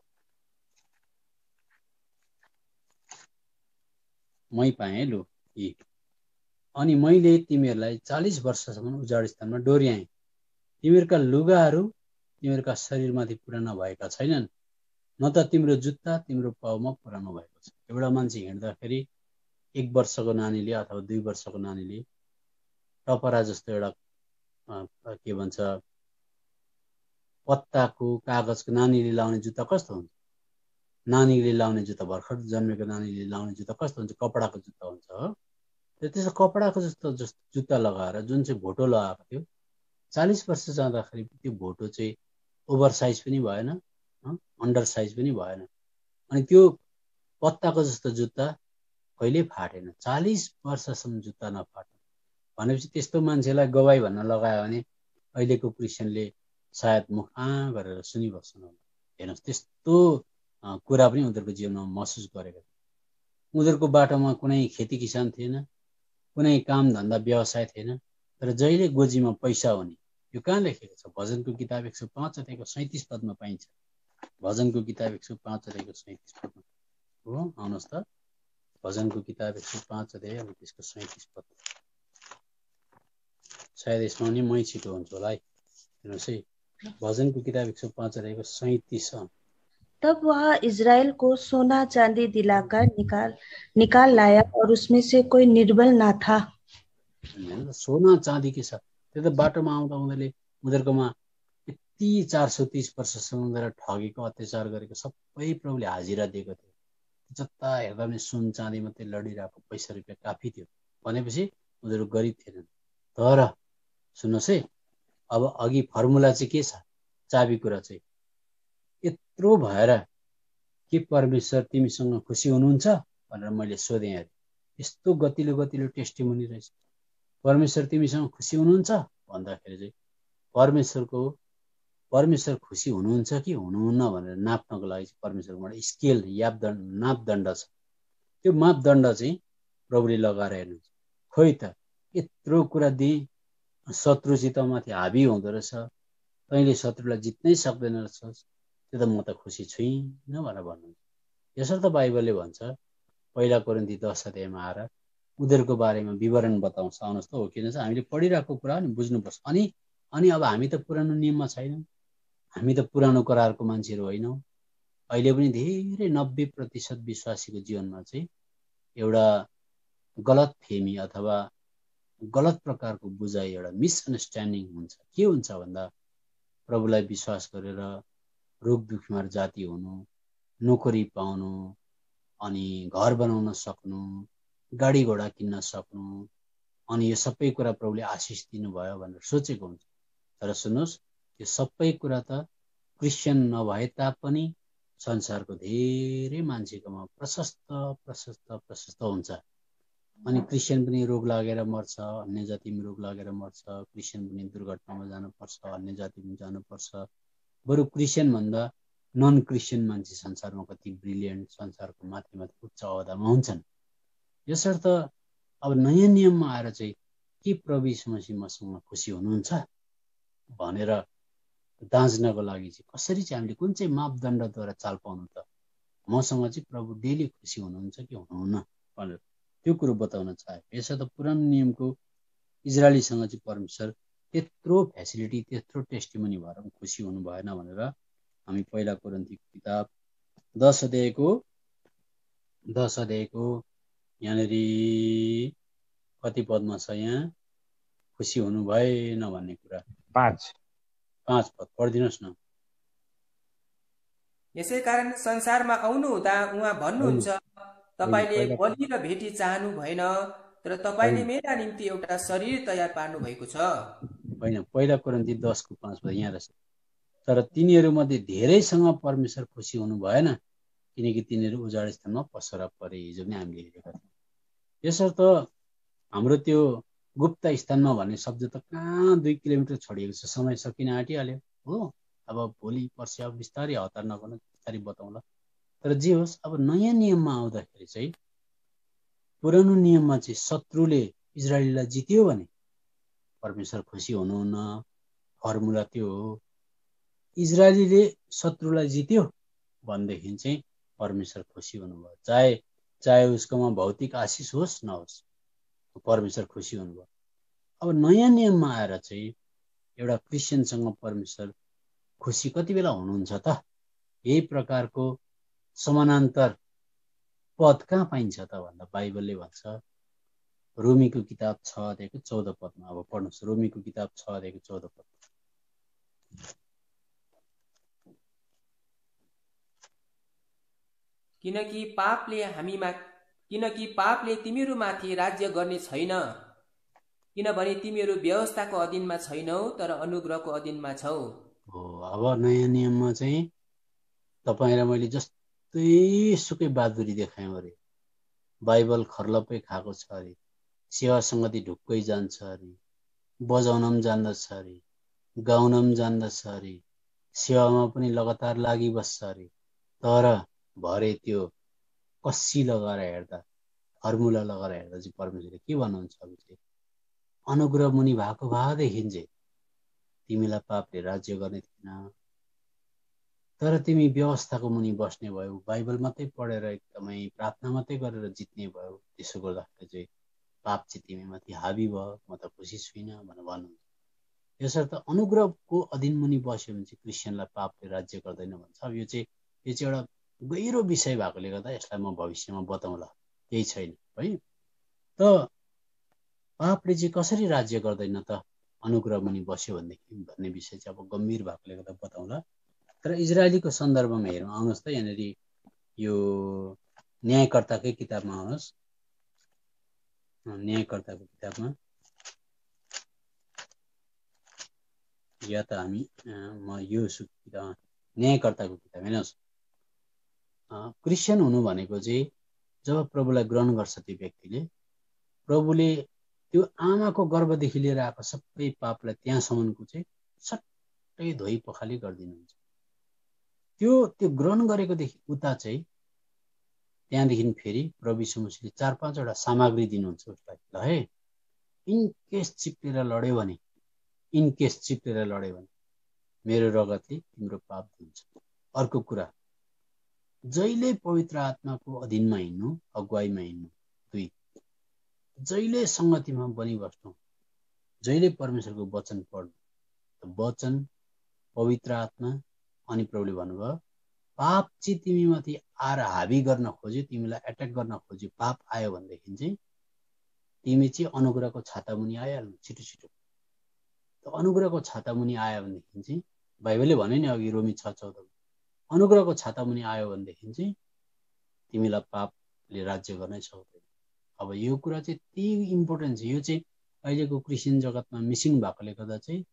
Speaker 3: मै पाएँ लु यी, अनि मैले तिमीहरूलाई 40 वर्षसम्म उजाड स्थानमा डोर्याएँ। तिमीहरूका लुगाहरू तिमीहरूका शरीरमाथि पुरा नभएका छैनन्, न त तिम्रो जुत्ता तिम्रो पाउमा पुरानो भएको छ। एउटा मान्छे हिँड्दाखेरि 1 वर्षको नानीले अथवा 2 वर्षको नानीले टपरा जस्तो एउटा के भन्छ पत्ताको कागजको नानीले लाउने जुत्ता कस्तो हुन्छ? नानीले लाउने जुत्ता, भर्खर जन्मेको नानीले लाउने जुत्ता कस्तो हुन्छ? कपडाको जुत्ता हुन्छ हो। त्यसो कपडाको जस्तो जुत्ता लगाएर जुन चाहिँ भोटो लगाएको थियो, 40 वर्ष जाँदाखेरि त्यो भोटो चाहिँ ओभर साइज पनि भएन, अन्डर साइज पनि भएन, अनि त्यो पत्ताको जस्तो जुत्ता कहिले फाटेन। 40 वर्षसम्म जुत्ता नफाट्नु भनेपछि त्यस्तो मान्छेलाई गवाई भन्न लगायो भने अहिलेको क्रिस्चियनले सायद मुख गरेर सुनिबस्नु होला। हेर्नुहोस्, त्यस्तो कुरा पनि उनीहरूको जीवनमा महसुस गरेका थिए। उनीहरूको बाटोमा कुनै खेती किसान थिएन, कुनै काम धन्दा व्यवसाय थिएन, तर जहिले गोजीमा पैसा हुने। यो कहाँ लेखेको छ? भजनको किताब 105 अध्यायको 37 पदमा पाइन्छ। भजनको किताब 105 अध्यायको 37 पदमा हो, आउनुहोस् त। भजनको किताब 105 अध्याय अब त्यसको 37 पद। सायद यसमा पनि मै छिटो हुन्छ होला है। हेर्नुहोस् है, भजनको किताब 105 अध्यायको 37।
Speaker 7: तब वह इज़राइल को सोना चांदी दिलाकर निकाल लाया और उसमें से कोई निर्बल ना था।
Speaker 3: सोना चाँदी के छ? त्यो त बाटोमा आउँदा उनीहरूकोमा यति 430 वर्षसम्म उनीहरू ठगेको, अत्याचार गरेको सबै प्रभुले हाजिरा दिएको थियो। जता हेर्दा पनि सुन चाँदी मात्रै लडिरहेको, पैसा रुपियाँ काफी थियो भनेपछि उनीहरू गरिब थिएनन्। तर सुन्नुहोस् है, अब अघि फर्मुला चाहिँ के छ? चाबी कुरा चाहिँ यत्रो भएर के परमेश्वर तिमीसँग खुसी हुनुहुन्छ भनेर मैले सोधेँ। अरे यस्तो गतिलो टेस्टिमोनी रहेछ। परमेश्वर तिमीसँग खुसी हुनुहुन्छ भन्दाखेरि चाहिँ परमेश्वर खुसी हुनुहुन्छ कि हुनुहुन्न भनेर नाप्नको लागि चाहिँ परमेश्वरकोबाट स्केल मापदण्ड छ। त्यो मापदण्ड चाहिँ प्रभुले लगाएर हेर्नुहुन्छ। खोइ त यत्रो कुरा दिए, शत्रुसित माथि हाबी हुँदो रहेछ, तैँले शत्रुलाई जित्नै सक्दैन रहेछ, त्यो त म त खुसी छुइनँ भनेर भन्नुहुन्छ। यसर्थ बाइबलले भन्छ, पहिला कोरिन्थी 10 अध्यायमा आएर उनीहरूको बारेमा विवरण बताउँछ। आउनुहोस् त, हो किन चाहिँ हामीले पढिरहेको कुरा नि बुझ्नुपर्छ। अनि अब हामी त पुरानो नियममा छैनौँ, हामी त पुरानो करारको मान्छेहरू होइनौँ। अहिले पनि धेरै 90% विश्वासीको जीवनमा चाहिँ एउटा गलत फेमी अथवा गलत प्रकारको बुझाइ, एउटा मिसअन्डरस्ट्यान्डिङ हुन्छ। के हुन्छ भन्दा प्रभुलाई विश्वास गरेर रोग दुखीमा जाति हुनु, नोकरी पाउनु, अनि घर बनाउन सक्नु, गाडी घोडा किन्न सक्नु, अनि यो सबै कुरा प्रभुले आशिष दिनुभयो भनेर सोचेको हुन्छ। तर सुन्नुहोस्, यो सबै कुरा त क्रिस्चियन नभए तापनि संसारको धेरै मान्छेकोमा प्रशस्त हुन्छ। अनि क्रिस्चियन पनि रोग लागेर मर्छ, अन्य जाति पनि रोग लागेर मर्छ, क्रिस्चियन पनि दुर्घटनामा जानुपर्छ, अन्य जाति पनि जानुपर्छ। बरु क्रिस्चियन भन्दा नन क्रिस्चियन मान्छे संसारमा कति ब्रिलियन्ट, संसारको माथि उच्च अहदामा हुन्छन्। यसर्थ अब नयाँ नियममा आएर चाहिँ के प्रभु यीशु मसीह मसँग खुसी हुनुहुन्छ भनेर दाँच्नको लागि चाहिँ कसरी चाहिँ हामीले कुन चाहिँ मापदण्डद्वारा चाल पाउनु त? मसँग चाहिँ प्रभु डेली खुसी हुनुहुन्छ कि हुनुहुन्न भनेर त्यो कुरो बताउन चाहे। यसर्थ पुरानो नियमको इजरायलीसँग चाहिँ परमेश्वर त्यत्रो फेसिलिटी, त्यत्रो टेस्टिमोनी भएर खुसी हुनु भएन भनेर हामी पहिला कोरिन्थीको किताब 10 अध्यायको यहाँनिर कति पदमा छ? यहाँ खुसी हुनु भएन भन्ने कुरा
Speaker 4: 5
Speaker 3: पद पढिदिनुहोस् न।
Speaker 6: यसै कारण संसारमा आउनु हुँदा उहाँ भन्नुहुन्छ, तपाईले बलि र भेटी चाहनु भएन, तर तपाईले मेरा निम्ति एउटा शरीर तयार पार्नु भएको छ।
Speaker 3: होइन, पहिला कोरिन्थी 10:5 यहाँ रहेछ, तर तिनीहरूमध्ये धेरैसँग परमेश्वर खुसी हुनु भएन, किनकि तिनीहरू उजाड स्थानमा पसरा परे। हिजो पनि हामीले हेरेका थियौँ। यसर्थ हाम्रो त्यो गुप्त स्थानमा भन्ने शब्द त कहाँ 2 किलोमिटर छोडिएको छ। समय सकिन आँटिहाल्यो हो। अब भोलि पर्सि अब बिस्तारै हतार नगर्नु, बिस्तारै बताउँला। तर जे होस्, अब नयाँ नियममा आउँदाखेरि चाहिँ पुरानो नियममा चाहिँ शत्रुले इजरायलीलाई जित्यो भने परमेश्वर खुसी हुनुहुन्न। फर्मुला त्यो हो। इजरायलीले शत्रुलाई जित्यो भनेदेखि चाहिँ परमेश्वर खुसी हुनुभयो। चाहे चाहे उसकोमा भौतिक आशिष होस् नहोस्, परमेश्वर खुसी हुनुभयो। अब नयाँ नियममा आएर चाहिँ एउटा क्रिस्चियनसँग परमेश्वर खुसी कति बेला हुनुहुन्छ त? यही प्रकारको समानान्तर पद कहाँ पाइन्छ त भन्दा बाइबलले भन्छ रोमीको किताब 6:14 पदमा। अब पढ्नुहोस्, रोमीको किताब 6:14 पद।
Speaker 6: किनकि पापले तिमीहरूमाथि राज्य गर्ने छैन, किनभने तिमीहरू व्यवस्थाको अधीनमा छैनौ तर अनुग्रहको अधीनमा छौ।
Speaker 3: अब नयाँ नियममा चाहिँ तपाईँ र मैले जस्तै सुकै बहादुरी देखायौँ अरे, बाइबल खर्लपै खाएको छ अरे, सेवा सङ्गति ढुक्कै जान्छ अरे, बजाउन पनि जान्दछ अरे, गाउन पनि जान्दछ अरे, सेवामा पनि लगातार लागिबस्छ अरे, तर भरे त्यो कस्सी लगाएर हेर्दा, फर्मुला लगाएर हेर्दा चाहिँ परमेश्वरले के भन्नुहुन्छ? अब चाहिँ अनुग्रह मुनि भएको भएदेखि चाहिँ तिमीलाई पापले राज्य गर्ने थिएन, तर तिमी व्यवस्थाको मुनि बस्ने भयो, बाइबल मात्रै पढेर एकदमै प्रार्थना मात्रै गरेर जित्ने भयो, त्यसो गर्दाखेरि चाहिँ पाप चाहिँ तिमीमाथि हाबी भयो, म त खुसी छुइनँ भनेर भन्नुहुन्छ। यसर्थ अनुग्रहको अधीन मुनि बस्यो भने चाहिँ क्रिस्चियनलाई पापले राज्य गर्दैन भन्छ। अब यो चाहिँ एउटा गहिरो विषय भएकोले गर्दा यसलाई म भविष्यमा बताउँला, केही छैन है। त पापले चाहिँ कसरी राज्य गर्दैन त अनुग्रह मुनि बस्यो भनेदेखि भन्ने विषय चाहिँ अब गम्भीर भएकोले गर्दा बताउँला। तर इजरायलीको सन्दर्भमा हेरौँ, आउनुहोस् त यहाँनिर यो न्यायकर्ताकै किताबमा आउनुहोस्, न्यायकर्ताको किताबमा, या त हामी म यो न्यायकर्ताको किताब हेर्नुहोस्। क्रिस्चियन हुनु भनेको चाहिँ जब प्रभुलाई ग्रहण गर्छ त्यो व्यक्तिले, प्रभुले त्यो आमाको गर्भदेखि लिएर आएको सबै पापलाई त्यहाँसम्मको चाहिँ सट्टै धोइ पखाली गरिदिनुहुन्छ। त्यो ग्रहण गरेकोदेखि उता चाहिँ त्यहाँदेखि फेरि प्रभु यीशु मसीहले 4-5 सामग्री दिनुहुन्छ उसलाई। ल है, इनकेस चिप्लेर लड्यो भने मेरो रगतले तिम्रो पाप धुन्छ। अर्को कुरा, जहिले पवित्र आत्माको अधीनमा हिँड्नु, अगुवाईमा हिँड्नु। 2, जहिले सङ्गतिमा बनिबस्नु, जहिले परमेश्वरको वचन पढ्नु। वचन, पवित्र आत्मा, अनि प्रभुले भन्नुभयो पाप चाहिँ तिमीमाथि आएर हाबी गर्न खोज्यो, तिमीलाई एट्याक गर्न खोज्यो, पाप आयो भनेदेखि चाहिँ तिमी चाहिँ अनुग्रहको छाता मुनि आइहाल्नु छिटो छिटो। त अनुग्रहको छाता मुनि आयो भनेदेखि चाहिँ बाइबलले भन्यो नि अघि रोमी 6:14 अनुग्रहको छाता मुनि आयो भनेदेखि चाहिँ तिमीलाई पापले राज्य गर्नै सक्दैन। अब यो कुरा चाहिँ यति इम्पोर्टेन्ट छ। यो चाहिँ अहिलेको क्रिस्चियन जगतमा मिसिङ भएकोले गर्दा चाहिँ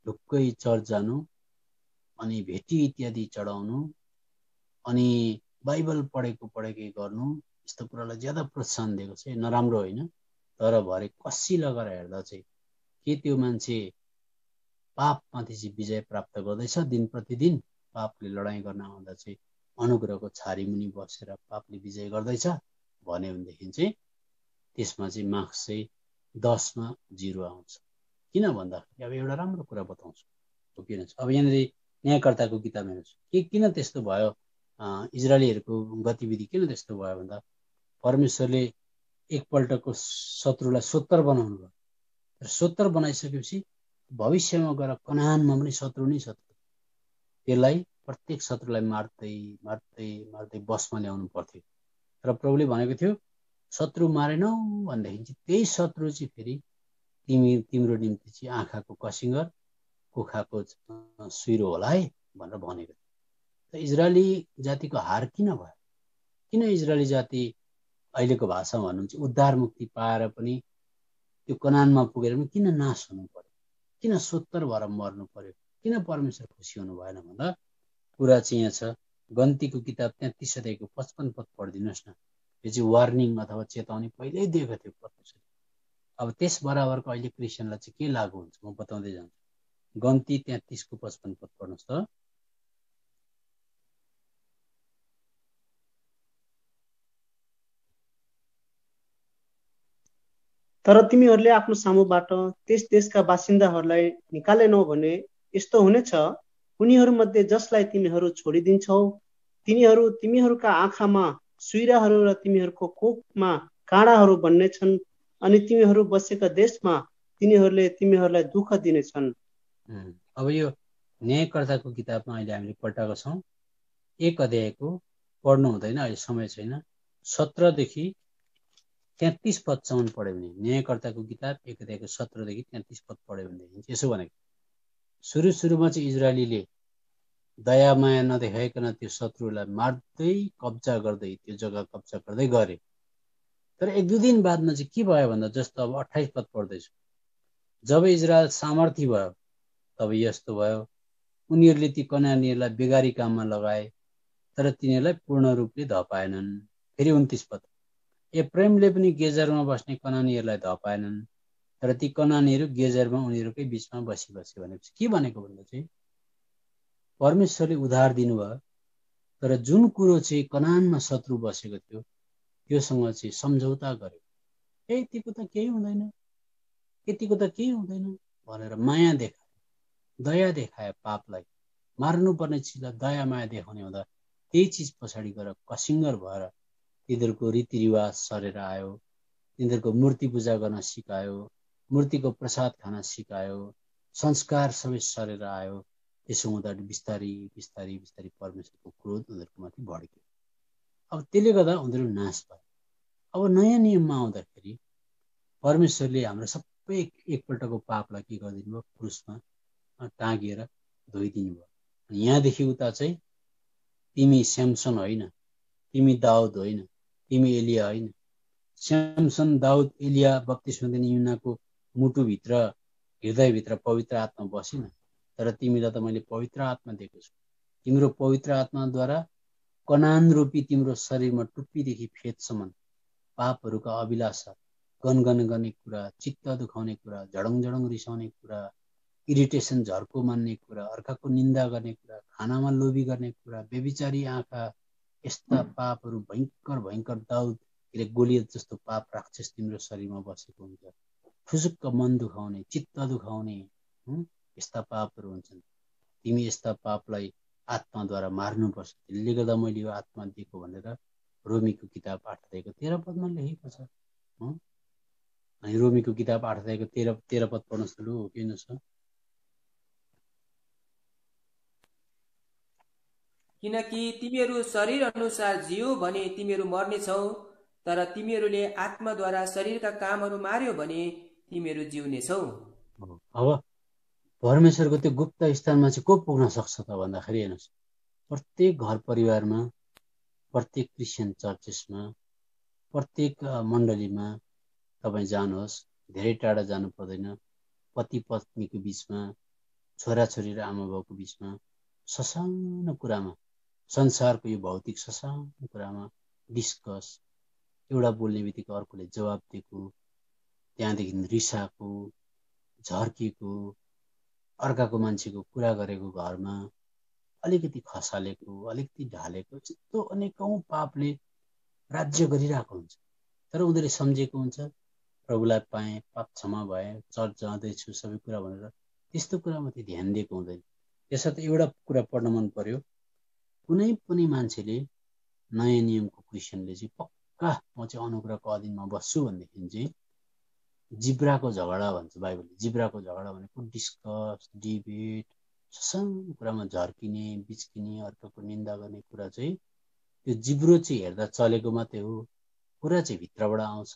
Speaker 3: ढुक्कै चर्च जानु, अनि भेटी इत्यादि चढाउनु, अनि बाइबल पढेकै गर्नु, यस्तो कुरालाई ज्यादा प्रोत्साहन दिएको चाहिँ नराम्रो होइन। तर भरे कसी लगाएर हेर्दा चाहिँ के त्यो मान्छे पापमाथि चाहिँ विजय प्राप्त गर्दैछ? दिन प्रतिदिन पापले लडाइँ गर्न आउँदा चाहिँ अनुग्रहको छारी मुनि बसेर पापले विजय गर्दैछ भन्यो भनेदेखि चाहिँ त्यसमा चाहिँ मार्क्स चाहिँ 10मा 0 आउँछ। किन भन्दाखेरि अब एउटा राम्रो कुरा बताउँछु। किन अब यहाँनिर न्यायकर्ताको किताब हेर्नुहोस्, किन त्यस्तो भयो, इजरायलीहरूको गतिविधि किन त्यस्तो भयो भन्दा परमेश्वरले एकपल्टको शत्रुलाई 70 बनाउनु भयो। र 70 बनाइसकेपछि भविष्यमा गएर कनानमा पनि शत्रु नै शत्रु, त्यसलाई प्रत्येक शत्रुलाई मार्दै मार्दै मार्दै बसमा ल्याउनु पर्थ्यो। र प्रभुले भनेको थियो शत्रु मारेनौ भनेदेखि चाहिँ त्यही शत्रु चाहिँ फेरि तिम्रो निम्ति चाहिँ आँखाको कसिङ्गर, कुखाको सुइरो होला है भनेर भनेको थियो। त इजरायली जातिको हार किन भयो? किन इजरायली जाति अहिलेको भाषामा भन्नुहुन्छ उद्धार मुक्ति पाएर पनि त्यो कनानमा पुगेर पनि किन नाश हुनु पर्यो? किन 70 भएर मर्नु पर्यो? किन परमेश्वर खुसी हुनु भएन भन्दा कुरा चाहिँ यहाँ छ। गन्तीको किताब 33 अध्यायको 55 पद पढिदिनुहोस् न। यो चाहिँ वार्निङ अथवा चेतावनी पहिल्यै दिएको थियो परमेश्वरले। अब त्यस बराबरको अहिले क्रिस्चियनलाई चाहिँ के लागु हुन्छ म बताउँदै जान्छु। गन्ती 33को 55 पद पढ्नुहोस् त।
Speaker 5: तर तिमीहरूले आफ्नो सामुबाट त्यस देशका बासिन्दाहरूलाई निकालेनौ भने यस्तो हुनेछ, उनीहरूमध्ये जसलाई तिमीहरू छोडिदिन्छौ तिनीहरूका आँखामा सुइराहरू र तिमीहरूको कोखमा काँडाहरू बन्नेछन् अनि तिमीहरू बसेका देशमा तिनीहरूले तिमीहरूलाई दुःख दिनेछन्।
Speaker 3: अब यो न्यायकर्ताको किताबमा अहिले हामीले पल्टाएको छौँ। 1 अध्यायको पढ्नु हुँदैन, अहिले समय छैन। 17 देखि 33 पदसम्म पढ्यो भने, न्यायकर्ताको किताब 1 अध्यायको 17 देखि 33 पद पढ्यो भनेदेखि यसो भनेको, सुरुमा चाहिँ इजरायलीले दया माया नदेखाइकन त्यो शत्रुलाई मार्दै कब्जा गर्दै त्यो जग्गा कब्जा गर्दै गरे। तर 1-2 दिन बादमा चाहिँ के भयो भन्दा, जस्तो अब 28 पद पढ्दैछु, जब इजरायल सामर्थ्य भयो तब यस्तो भयो, उनीहरूले ती कनानीहरूलाई बेगारी काममा लगाए तर तिनीहरूलाई पूर्ण रूपले धपाएनन्। फेरि 29 पद, एप्रेमले पनि गेजरमा बस्ने कनानीहरूलाई धपाएनन् तर ती कनानीहरू गेजरमा उनीहरूकै बिचमा बसे भनेपछि के भनेको भन्दा चाहिँ परमेश्वरले उद्धार दिनुभयो तर जुन कुरो चाहिँ कनानमा शत्रु बसेको थियो त्योसँग चाहिँ सम्झौता गर्यो। यतिको त केही हुँदैन, यतिको त केही हुँदैन भनेर माया देखाए, दया देखाए, पापलाई मार्नुपर्ने चिजलाई दया माया देखाउने हुँदा त्यही चिज पछाडि गएर कसिङ्गर भएर तिनीहरूको रीतिरिवाज सरेर आयो, तिनीहरूको मूर्ति पूजा गर्न सिकायो, मूर्तिको प्रसाद खान सिकायो, संस्कार सबै सरेर आयो। त्यसो हुँदा बिस्तारी बिस्तारी बिस्तारी परमेश्वरको क्रोध उनीहरूको माथि भड्क्यो। अब त्यसले गर्दा उनीहरू नाश भयो। अब नयाँ नियममा आउँदाखेरि परमेश्वरले हाम्रो सबै एकपल्टको पापलाई के गरिदिनु भयो, क्रुसमा टाँगिएर धोइदिनु भयो। यहाँदेखि उता चाहिँ तिमी स्यामसन होइन, तिमी दाउद होइन, तिमी एलिया होइन। स्यामसन, दाउद, एलिया बप्तिस्मा दिने यूहन्नाको मुटुभित्र हृदयभित्र पवित्र आत्मा बसिन, तर तिमीलाई त मैले पवित्र आत्मा दिएको छु। तिम्रो पवित्र आत्माद्वारा कनान रूपी तिम्रो शरीरमा टुप्पीदेखि फेदसम्म पापहरूका अभिलाषा, गनगन गर्ने कुरा, चित्त दुखाउने कुरा, झडङ रिसाउने कुरा, इरिटेसन, झर्को मान्ने कुरा, अर्काको निन्दा गर्ने कुरा, खानामा लोभी गर्ने कुरा, व्यभिचारी आँखा, यस्ता पापहरू भयङ्कर भयङ्कर दाउद गोलियत जस्तो पाप राक्षस तिम्रो शरीरमा बसेको हुन्छ। फुसुक्क मन दुखाउने, चित्त दुखाउने यस्ता पापहरू हुन्छन्। तिमी यस्ता पापलाई आत्माद्वारा मार्नुपर्छ। त्यसले गर्दा मैले यो आत्मा दिएको भनेर रोमीको किताब 8 अध्यायको 13 पदमा लेखेको छ। अनि रोमीको किताब 8 अध्यायको 13 पद पढ्नुहोस् त लु, किन छ?
Speaker 6: किनकि तिमीहरू शरीर अनुसार जियो भने तिमीहरू मर्नेछौ, तर तिमीहरूले आत्माद्वारा शरीरका कामहरू मार्यो भने तिमीहरू जिउनेछौ।
Speaker 3: अब परमेश्वरको त्यो गुप्त स्थानमा चाहिँ को पुग्न सक्छ त भन्दाखेरि हेर्नुहोस्, प्रत्येक घर परिवारमा, प्रत्येक क्रिस्चियन चर्चेसमा, प्रत्येक मण्डलीमा तपाईँ जानुहोस्, धेरै टाढा जानु पर्दैन। पति पत्नीको बिचमा, छोराछोरी र आमा बाउको बिचमा ससानो कुरामा, संसारको यो भौतिक ससानो कुरामा डिस्कस, एउटा बोल्ने बित्तिकै अर्कोले जवाब दिएको, त्यहाँदेखि रिसाएको, झर्किएको, अर्काको मान्छेको कुरा गरेको, घरमा अलिकति खसालेको, अलिकति ढालेको, यस्तो अनेकौं पापले राज्य गरिरहेको हुन्छ। तर उनीहरूले सम्झेको हुन्छ प्रभुलाई पाएँ, पाप क्षमा भए, चर्च जाँदैछु, सबै कुरा भनेर त्यस्तो कुरामाथि ध्यान दिएको हुँदैन। त्यसर्थ एउटा कुरा पढ्न मन पर्यो, कुनै पनि मान्छेले, नयाँ नियमको क्रिस्चियनले चाहिँ पक्का म चाहिँ अनुग्रहको अधीनमा बस्छु भनेदेखि चाहिँ जिब्राको झगडा भन्छ बाइबलले। जिब्राको झगडा भनेको डिस्कस, डिबेट, ससानो कुरामा झर्किने, बिच्किने, अर्काको निन्दा गर्ने कुरा चाहिँ त्यो जिब्रो चाहिँ हेर्दा चलेको मात्रै हो। कुरा चाहिँ भित्रबाट आउँछ।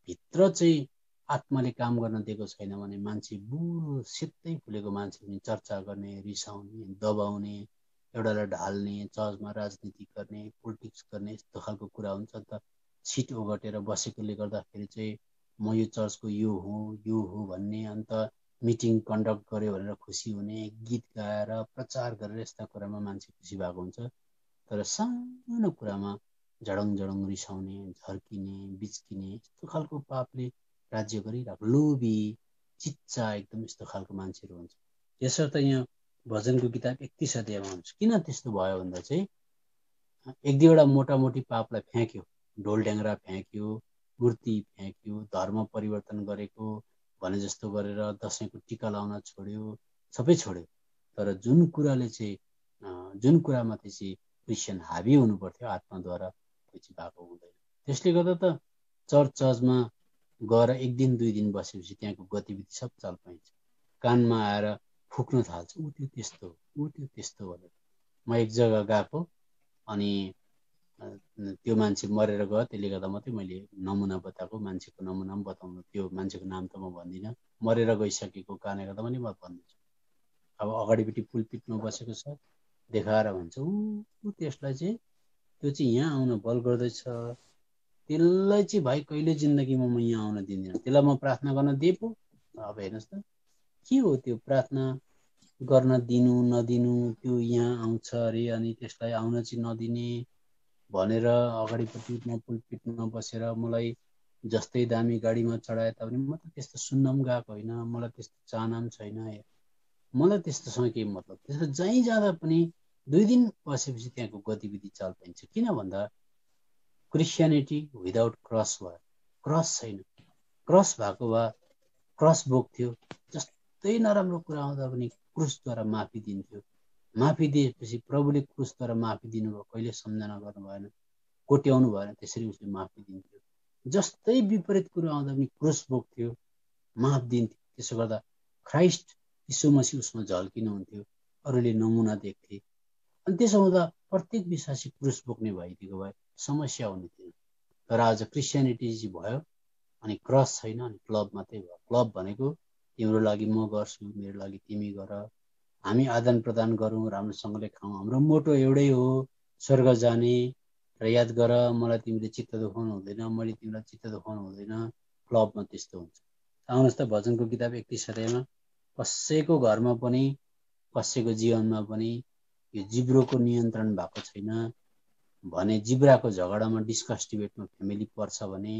Speaker 3: भित्र चाहिँ आत्माले काम गर्न दिएको छैन भने मान्छे बुढो सेतै फुलेको मान्छे पनि चर्चा गर्ने, रिसाउने, दबाउने, एउटालाई ढाल्ने, चर्चमा राजनीति गर्ने, पोलिटिक्स गर्ने, यस्तो खालको कुरा हुन्छ। अन्त सिट ओगटेर बसेकोले गर्दाखेरि चाहिँ म यो चर्चको यो हो भन्ने, अन्त मिटिङ कन्डक्ट गर्यो भनेर खुसी हुने, गीत गाएर प्रचार गरेर यस्ता कुरामा मान्छे खुसी भएको हुन्छ। तर सानो कुरामा झडङ रिसाउने, झर्किने, बिच्किने, यस्तो खालको पापले राज्य गरिरहेको, लोभी, चिच्चा, एकदम यस्तो खालको मान्छेहरू हुन्छ। त्यसर्थ यहाँ भजनको किताब 31 अध्यायमा हुन्छ। किन त्यस्तो भयो भन्दा चाहिँ एक दुईवटा मोटामोटी पापलाई फ्याँक्यो, ढोल ढ्याङ्ग्रा फ्याँक्यो, मूर्ति फ्याँक्यो, धर्म परिवर्तन गरेको भने जस्तो गरेर दसैँको टिका लाउन छोड्यो, सबै छोड्यो। तर जुन कुरामाथि चाहिँ क्रिस्चियन हाबी हुनु पर्थ्यो आत्माद्वारा, त्यसपछि भएको हुँदैन। त्यसले गर्दा त चर्चमा गएर 1 दिन 2 दिन बसेपछि त्यहाँको गतिविधि सब चाल पाइन्छ। कानमा आएर फुक्न थाल्छ, ऊ त्यो त्यस्तो हो, ऊ त्यो त्यस्तो भनेर। म एक जग्गा गएको अनि त्यो मान्छे मरेर गयो, त्यसले गर्दा मात्रै मैले नमुना बताएको, मान्छेको नमुना पनि बताउनु, त्यो मान्छेको नाम त म भन्दिनँ, मरेर गइसकेको कारणले गर्दा पनि म भन्दैछु। अब अगाडिपट्टि पुलपिटमा बसेको छ, देखाएर भन्छ ऊ त्यसलाई चाहिँ त्यो चाहिँ यहाँ आउन बल गर्दैछ, त्यसलाई चाहिँ भाइ कहिले जिन्दगीमा म यहाँ आउन दिँदिनँ, त्यसलाई म प्रार्थना गर्न दिए पो। अब हेर्नुहोस् त के हो त्यो प्रार्थना गर्न दिनु नदिनु, त्यो यहाँ आउँछ अरे अनि त्यसलाई आउन चाहिँ नदिने भनेर अगाडिपट्टि म पुलपिटमा बसेर मलाई जस्तै दामी गाडीमा चढाए तापनि म त त्यस्तो सुन्न पनि गएको होइन, मलाई त्यस्तो चाहना पनि छैन, मलाई त्यस्तोसँग केही मतलब। त्यसो जहीँ जाँदा पनि 2 दिन बसेपछि त्यहाँको गतिविधि चाल पाइन्छ। किन भन्दा क्रिस्चियनिटी विदाउट क्रस भयो, क्रस छैन। क्रस भएको भए क्रस बोक्थ्यो, जस्तै नराम्रो कुरा आउँदा पनि क्रुसद्वारा माफी दिन्थ्यो। माफी दिएपछि प्रभुले क्रुसद्वारा माफी दिनुभयो, कहिले सम्झना गर्नु भएन, कोट्याउनु भएन, त्यसरी उसले माफी दिन्थ्यो। जस्तै विपरीत कुरो आउँदा पनि क्रुस बोक्थ्यो, माफ दिन्थ्यो। त्यसो गर्दा ख्राइस्ट यीशु मसीह उसमा झल्किनुहुन्थ्यो, अरूले नमुना देख्थे। अनि त्यसो हुँदा प्रत्येक विश्वासी क्रुस बोक्ने भइदिएको भए समस्या हुने थिएन। तर आज क्रिस्चियनिटी चाहिँ भयो अनि क्रस छैन, अनि क्लब मात्रै भयो। क्लब भनेको तिम्रो लागि म गर्छु, मेरो लागि तिमी गर, हामी आदान प्रदान गरौँ, राम्रोसँगले खाउँ, हाम्रो मोटो एउटै हो, स्वर्ग जाने। र याद गर, मलाई तिमीले चित्त दुखाउनु हुँदैन, मैले तिमीलाई चित्त दुखाउनु हुँदैन। क्लबमा त्यस्तो हुन्छ। आउनुहोस् त भजनको किताब 31 अध्यायमा कसैको घरमा पनि कसैको जीवनमा पनि यो जिब्रोको नियन्त्रण भएको छैन भने, जिब्राको झगडामा डिस्कस डिबेटमा फ्यामिली पर्छ भने,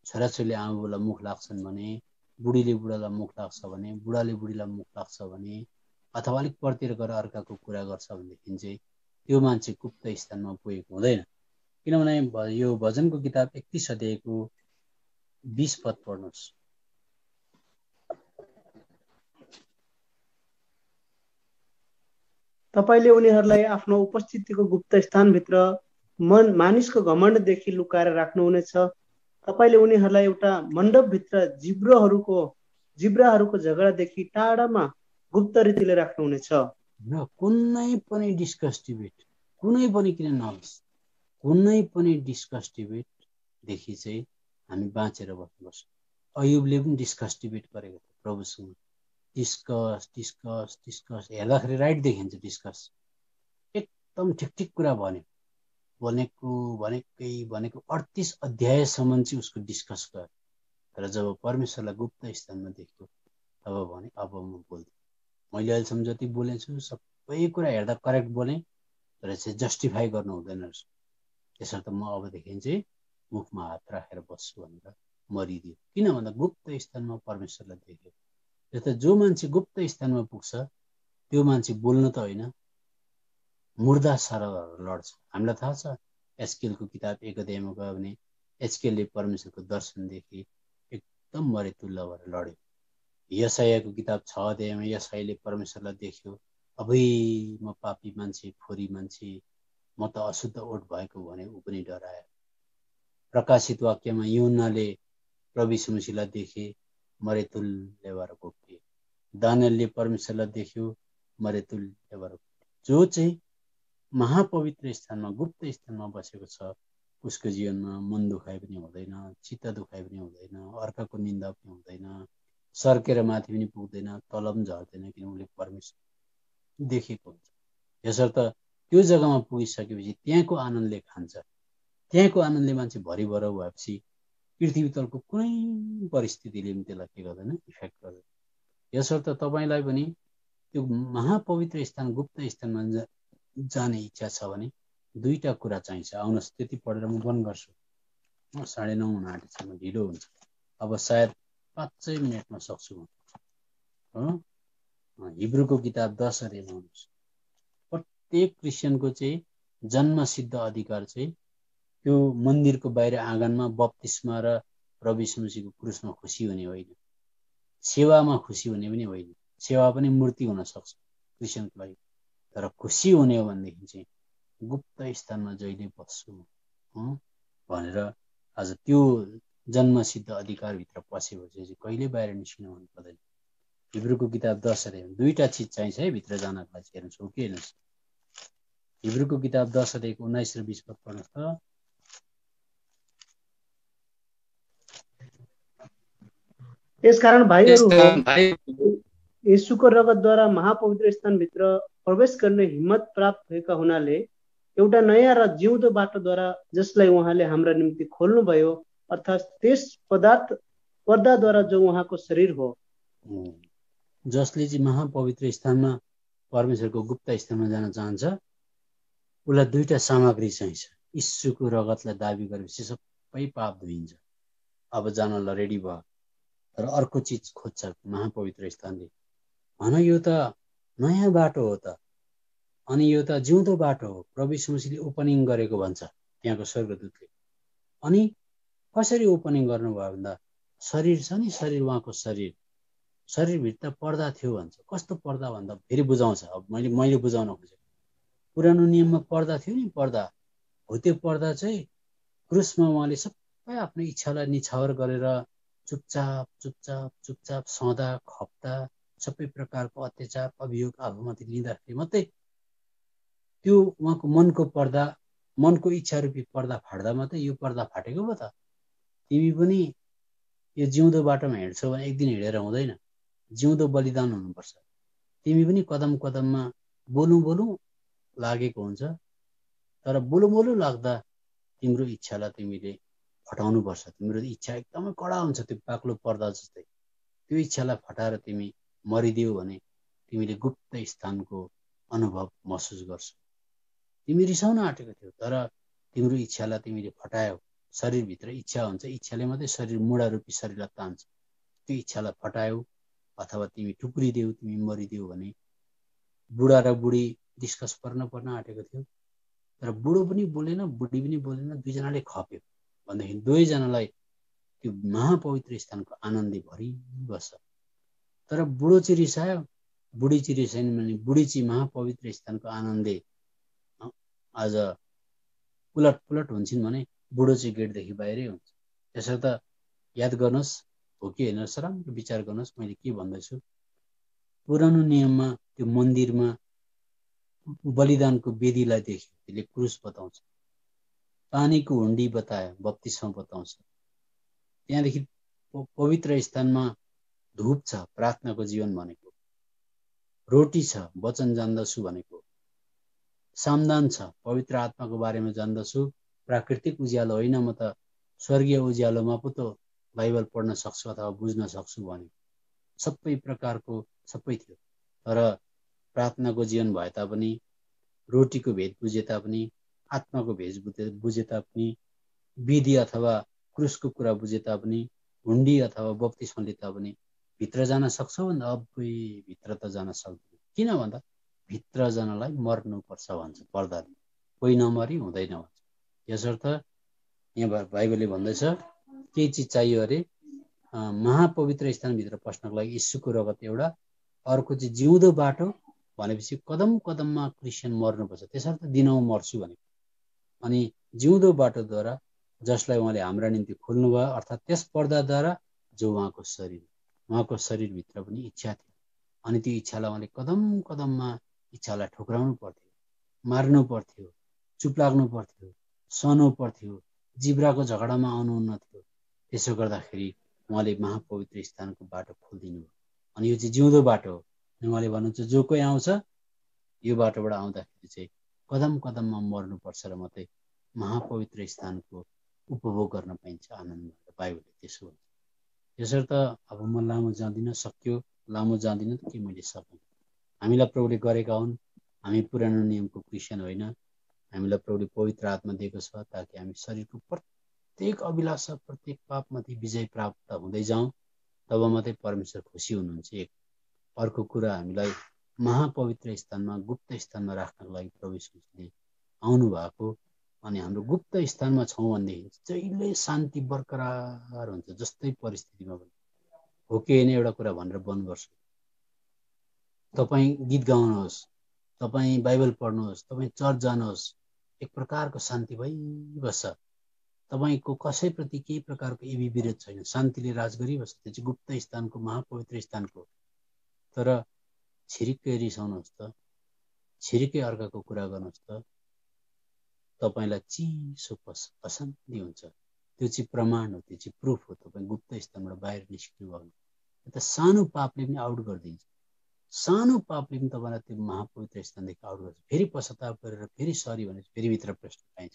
Speaker 3: छोराछोरीले आमा बुबालाई मुख लाग्छन् भने, बुढीले बुढालाई मुख लाग्छ भने, बुढाले बुढीलाई मुख लाग्छ भने, अथवा अलिक परतिर गएर अर्काको कुरा गर्छ भनेदेखि चाहिँ त्यो मान्छे गुप्त स्थानमा पुगेको हुँदैन। किनभने यो भजनको किताब 31 अध्यायको 20 पद पढ्नुहोस्।
Speaker 5: तपाईँले उनीहरूलाई आफ्नो उपस्थितिको गुप्त स्थानभित्र मानिसको घमण्डदेखि लुकाएर राख्नुहुनेछ। तपाईँले उनीहरूलाई एउटा मण्डपभित्र जिब्राहरूको झगडादेखि टाढामा गुप्त रीतिले राख्नुहुनेछ।
Speaker 3: र कुनै पनि डिस्कस डिबेट, कुनै पनि किन नहोस्, कुनै पनि डिस्कस डिबेटदेखि चाहिँ हामी बाँचेर बस्नुपर्छ। अयुबले पनि डिस्कस डिबेट गरेको थियो प्रभुसँग, डिस्कस हेर्दाखेरि राइट देखिन्छ। डिस्कस एकदम ठिक ठिक कुरा भन्यो, भनेको 38 अध्यायसम्म चाहिँ उसको डिस्कस गर्यो। तर जब परमेश्वरलाई गुप्त स्थानमा देख्यो तब भने अब म बोल्छु, मैले अहिलेसम्म जति बोलेछु सबै कुरा हेर्दा करेक्ट बोलेँ, तर चाहिँ जस्टिफाई गर्नु हुँदैन रहेछ। त्यसर्थ म अबदेखि चाहिँ मुखमा हात राखेर बस्छु भनेर मरिदियो। किन भन्दा गुप्त स्थानमा परमेश्वरलाई देख्यो। त्यस्तो जो मान्छे गुप्त स्थानमा पुग्छ त्यो मान्छे बोल्नु त होइन, मुर्दा सरहरू लड्छ। हामीलाई थाहा छ एचकेलको किताब 1 अध्यायमा गयो भने एचकेलले परमेश्वरको दर्शन देखे, एकदम मरेतुल्य भएर लड्यो। यशायाको किताब 6 अध्यायमा यशायाले परमेश्वरलाई देख्यो, अबै म पापी मान्छे, फोरी मान्छे, म त अशुद्ध ओठ भएको भने ऊ पनि डरायो। प्रकाशित वाक्यमा यूहन्नाले प्रभु यीशु मसीहलाई देखे, मरेतुल्य भएर घोप्टिए। दानियलले परमेश्वरलाई देख्यो, मरेतुल्य भएर घोप्टिए। जो चाहिँ महापवित्र स्थानमा गुप्त स्थानमा बसेको छ उसको जीवनमा मन दुखाइ पनि हुँदैन, चित्त दुखाइ पनि हुँदैन, अर्काको निन्दा पनि हुँदैन, सर्केर माथि पनि पुग्दैन, तल पनि झर्दैन, किन उसले परमेश्वर देखेको हुन्छ। यसर्थ त्यो जग्गामा पुगिसकेपछि त्यहाँको आनन्दले खान्छ। त्यहाँको आनन्दले मान्छे भरिभर भएपछि पृथ्वी तलको कुनै परिस्थितिले पनि त्यसलाई के गर्दैन, इफेक्ट गर्दैन। यसर्थ तपाईँलाई पनि त्यो महापवित्र स्थान गुप्त स्थानमा जाने इच्छा छ भने 2टा कुरा चाहिन्छ। आउनुहोस् त्यति पढेर म बन्द गर्छु, 9:30 हुन आँटेसम्म ढिलो हुन्छ। अब सायद 5 मिनटमा सक्छु म। हिब्रूको किताब 10 अध्यायमा आउनुहोस्। प्रत्येक क्रिस्चियनको चाहिँ जन्मसिद्ध अधिकार चाहिँ त्यो मन्दिरको बाहिर आँगनमा बप्तिस्मा र प्रभु यीशु मसीहको क्रुसमा खुसी हुने होइन, सेवामा खुसी हुने पनि होइन। सेवा पनि मूर्ति हुन सक्छ क्रिस्चियनको लागि, तर खुसी हुने हो भनेदेखि चाहिँ गुप्त स्थानमा जहिले बस्छु, भनेर आज त्यो जन्मसिद्ध अधिकारभित्र पसेपछि चाहिँ कहिले बाहिर निस्किनु हुनु पर्दैन। हिब्रूको किताब 10 अध्यायमा दुईटा चिज चाहिन्छ है भित्र जानको लागि। हेर्नुहोस् हो कि हेर्नुहोस्, हिब्रूको किताब 10 अध्यायको 19 र 20 पद पढ्नुहोस् त।
Speaker 5: यसकारण भाइहरू येशूको रगतद्वारा महापवित्र स्थानभित्र प्रवेश गर्ने हिम्मत प्राप्त भएका हुनाले एउटा नयाँ र जिउँदो बाटोद्वारा जसलाई उहाँले हाम्रा निम्ति खोल्नुभयो, अर्थात् त्यस पर्दाद्वारा जो उहाँको शरीर हो।
Speaker 3: जसले चाहिँ महापवित्र स्थानमा परमेश्वरको गुप्त स्थानमा जान चाहन्छ उसलाई दुईटा सामग्री चाहिन्छ। यीशुको रगतलाई दाबी गरेपछि सबै पाप धोइन्छ, अब जानलाई रेडी भयो। तर अर्को चिज खोज्छ महापवित्र स्थानले, भन यो त नयाँ बाटो हो त, अनि यो त जिउँदो बाटो हो, प्रभु यीशु मसीहले ओपनिङ गरेको भन्छ त्यहाँको स्वर्गदूतले। अनि कसरी ओपनिङ गर्नुभयो भन्दा शरीर छ नि, शरीर उहाँको शरीरभित्र पर्दा थियो भन्छ। कस्तो पर्दा भन्दा फेरि बुझाउँछ। अब मैले बुझाउन खोजेको, पुरानो नियममा पर्दा थियो नि, पर्दा हो। त्यो पर्दा चाहिँ क्रुसमा उहाँले सबै आफ्नो इच्छालाई निछावर गरेर चुपचाप सहँदा खप्दा सबै प्रकारको अत्याचार अभियोग आफूमाथि लिँदाखेरि मात्रै त्यो उहाँको मनको पर्दा, मनको इच्छा रूपी पर्दा फाट्दा मात्रै यो पर्दा फाटेको पो त। तिमी पनि यो जिउँदो बाटोमा हिँड्छौ भने एक दिन हिँडेर हुँदैन, जिउँदो बलिदान हुनुपर्छ। तिमी पनि कदम कदममा बोलु लागेको हुन्छ, तर बोलु लाग्दा तिम्रो इच्छालाई तिमीले फटाउनु पर्छ। तिम्रो इच्छा एकदमै कडा हुन्छ, त्यो बाक्लो पर्दा जस्तै। त्यो इच्छालाई फटाएर तिमी मरिदियो भने तिमीले गुप्त स्थानको अनुभव महसुस गर्छौ। तिमी रिसाउन आँटेको थियौ, तर तिम्रो इच्छालाई तिमीले फटायौ। शरीरभित्र इच्छा हुन्छ, इच्छाले मात्रै शरीर मुढा रूपी शरीरलाई तान्छ। त्यो इच्छालाई फटायौ अथवा तिमी टुक्रिदेऊ, तिमी मरिदेऊ भने बुढा र बुढी डिस्कस पर्न आँटेको थियो, तर बुढो पनि बोलेन बुढी पनि बोलेन, दुईजनाले खप्यो भनेदेखि दुवैजनालाई त्यो महापवित्र स्थानको आनन्दै भरि बस्छ। तर बुढो चाहिँ रिसायो, बुढी चाहिँ रिसाएन भने बुढी चाहिँ महापवित्र स्थानको आनन्दले आज उलट हुन्छन् भने बुढो चाहिँ गेटदेखि बाहिरै हुन्छ। त्यसर्थ याद गर्नुहोस्, हो कि हेर्नुहोस्, राम्रो विचार गर्नुहोस् मैले के भन्दैछु। पुरानो नियममा त्यो मन्दिरमा बलिदानको वेदीलाई देख्यो, त्यसले क्रुस बताउँछ। पानीको हुन्डी बतायो, बत्तिस्मा बताउँछ। त्यहाँदेखि पवित्र स्थानमा धूप छ, प्रार्थनाको जीवन भनेको। रोटी छ, वचन जान्दछु भनेको। सामदान छ, पवित्र आत्माको बारेमा जान्दछु। प्राकृतिक उज्यालो होइन, म त स्वर्गीय उज्यालोमा पो त बाइबल पढ्न सक्छु अथवा बुझ्न सक्छु भने सबै प्रकारको सबै थियो। तर प्रार्थनाको जीवन भए तापनि, रोटीको भेद बुझे तापनि, आत्माको भेद बुझे तापनि, विधि अथवा क्रुसको कुरा बुझे तापनि, हुन्डी अथवा बप्तिस्मा लिए तापनि भित्र जान सक्छौ भन्दा अबै भित्र त जान सक्दैन। किन भन्दा भित्र जानलाई मर्नुपर्छ भन्छ पर्दाले, कोही नमरी हुँदैन भन्छ। यसर्थ यहाँ बाइबलले भन्दैछ केही चिज चाहियो अरे, महापवित्र स्थानभित्र पस्नको लागि यीशुको रगत एउटा, अर्को चाहिँ जिउँदो बाटो भनेपछि कदम कदममा क्रिस्चियन मर्नुपर्छ। त्यसर्थ दिनौँ मर्छु भनेको। अनि जिउँदो बाटोद्वारा जसलाई उहाँले हाम्रा निम्ति खोल्नुभयो, अर्थात् त्यस पर्दाद्वारा जो उहाँको शरीरभित्र पनि इच्छा थियो। अनि त्यो इच्छालाई उहाँले कदम कदममा इच्छालाई ठोक्राउनु पर्थ्यो, मार्नु पर्थ्यो, चुप लाग्नु पर्थ्यो, सहनु पर्थ्यो, जिब्राको झगडामा आउनुहुन्न थियो। त्यसो गर्दाखेरि उहाँले महापवित्र स्थानको बाटो खोलिदिनु भयो। अनि यो चाहिँ जिउँदो बाटो हो। उहाँले भन्नुहुन्छ जो कोही आउँछ यो बाटोबाट आउँदाखेरि चाहिँ कदम कदममा मर्नुपर्छ र मात्रै महापवित्र स्थानको उपभोग गर्न पाइन्छ आनन्द। बाइबलले त्यसो भन्छ। यसर्थ अब म लामो जाँदिनँ, सक्यो, लामो जाँदिनँ त के मैले सकेँ। हामीलाई प्रभुले गरेका हुन्। हामी पुरानो नियमको क्रिस्चियन होइन। हामीलाई प्रभुले पवित्र आत्मा दिएको छ ताकि हामी शरीरको प्रत्येक अभिलाषा, प्रत्येक पापमाथि विजय प्राप्त हुँदै जाउँ। तब मात्रै परमेश्वर खुसी हुनुहुन्छ। एक अर्को कुरा, हामीलाई महापवित्र स्थानमा, गुप्त स्थानमा राख्नको लागि प्रभु यीशुले आउनु भएको। अनि हाम्रो गुप्त स्थानमा छौँ भनेदेखि जहिले शान्ति बरकरार हुन्छ, जस्तै परिस्थितिमा पनि। हो कि होइन एउटा कुरा भनेर बन्द गर्छु। तपाईँ गीत गाउनुहोस्, तपाईँ बाइबल पढ्नुहोस्, तपाईँ चर्च जानुहोस्, एक प्रकारको शान्ति भइबस्छ। तपाईँको कसैप्रति केही प्रकारको एबी विरोध छैन, शान्तिले राज गरिबस्छ। त्यो चाहिँ गुप्त स्थानको महापवित्र स्थानको। तर छिरिक्कै रिसाउनुहोस् त, छिरिक्कै अर्काको कुरा गर्नुहोस् त, तपाईँलाई चिसो अशान्ति हुन्छ। त्यो चाहिँ प्रमाण हो, त्यो चाहिँ प्रुफ हो तपाईँ गुप्त स्थानबाट बाहिर निस्किनु भयो। त सानो पापले पनि आउट गरिदिन्छ, सानो पापले पनि तपाईँलाई त्यो महापवित्र स्थानदेखि आउट गर्छ। फेरि पश्चाताप गरेर फेरि सरी भने फेरि भित्र प्रश्न पाइन्छ।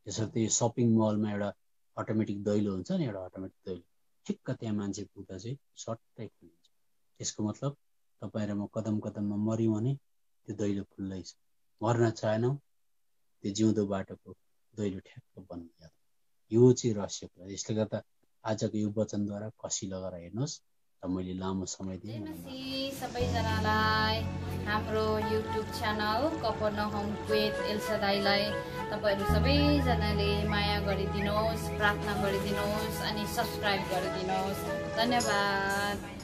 Speaker 3: त्यसर्थ यो सपिङ मलमा एउटा अटोमेटिक दैलो हुन्छ नि, एउटा अटोमेटिक दैलो, ठिक्क त्यहाँ मान्छे पुग्दा चाहिँ सट्टै खुलिन्छ। त्यसको मतलब तपाईँ र म कदम कदममा मऱ्यौँ भने त्यो दैलो खुल्दैछ, मर्न चाहेनौँ त्यो जिउँदो बाटोको दैलो ठ्याक्क बन्द जान्छ। यो चाहिँ रहस्य कुरा। यसले गर्दा आजको यो वचनद्वारा कसी लगाएर हेर्नुहोस् र मैले लामो समय दिएँ।
Speaker 8: सबैजनालाई हाम्रो युट्युब च्यानल कफरनहुम विथ एल्सादाईलाई तपाईँहरू सबैजनाले माया गरिदिनुहोस्, प्रार्थना गरिदिनुहोस् अनि सब्सक्राइब गरिदिनुहोस्। धन्यवाद।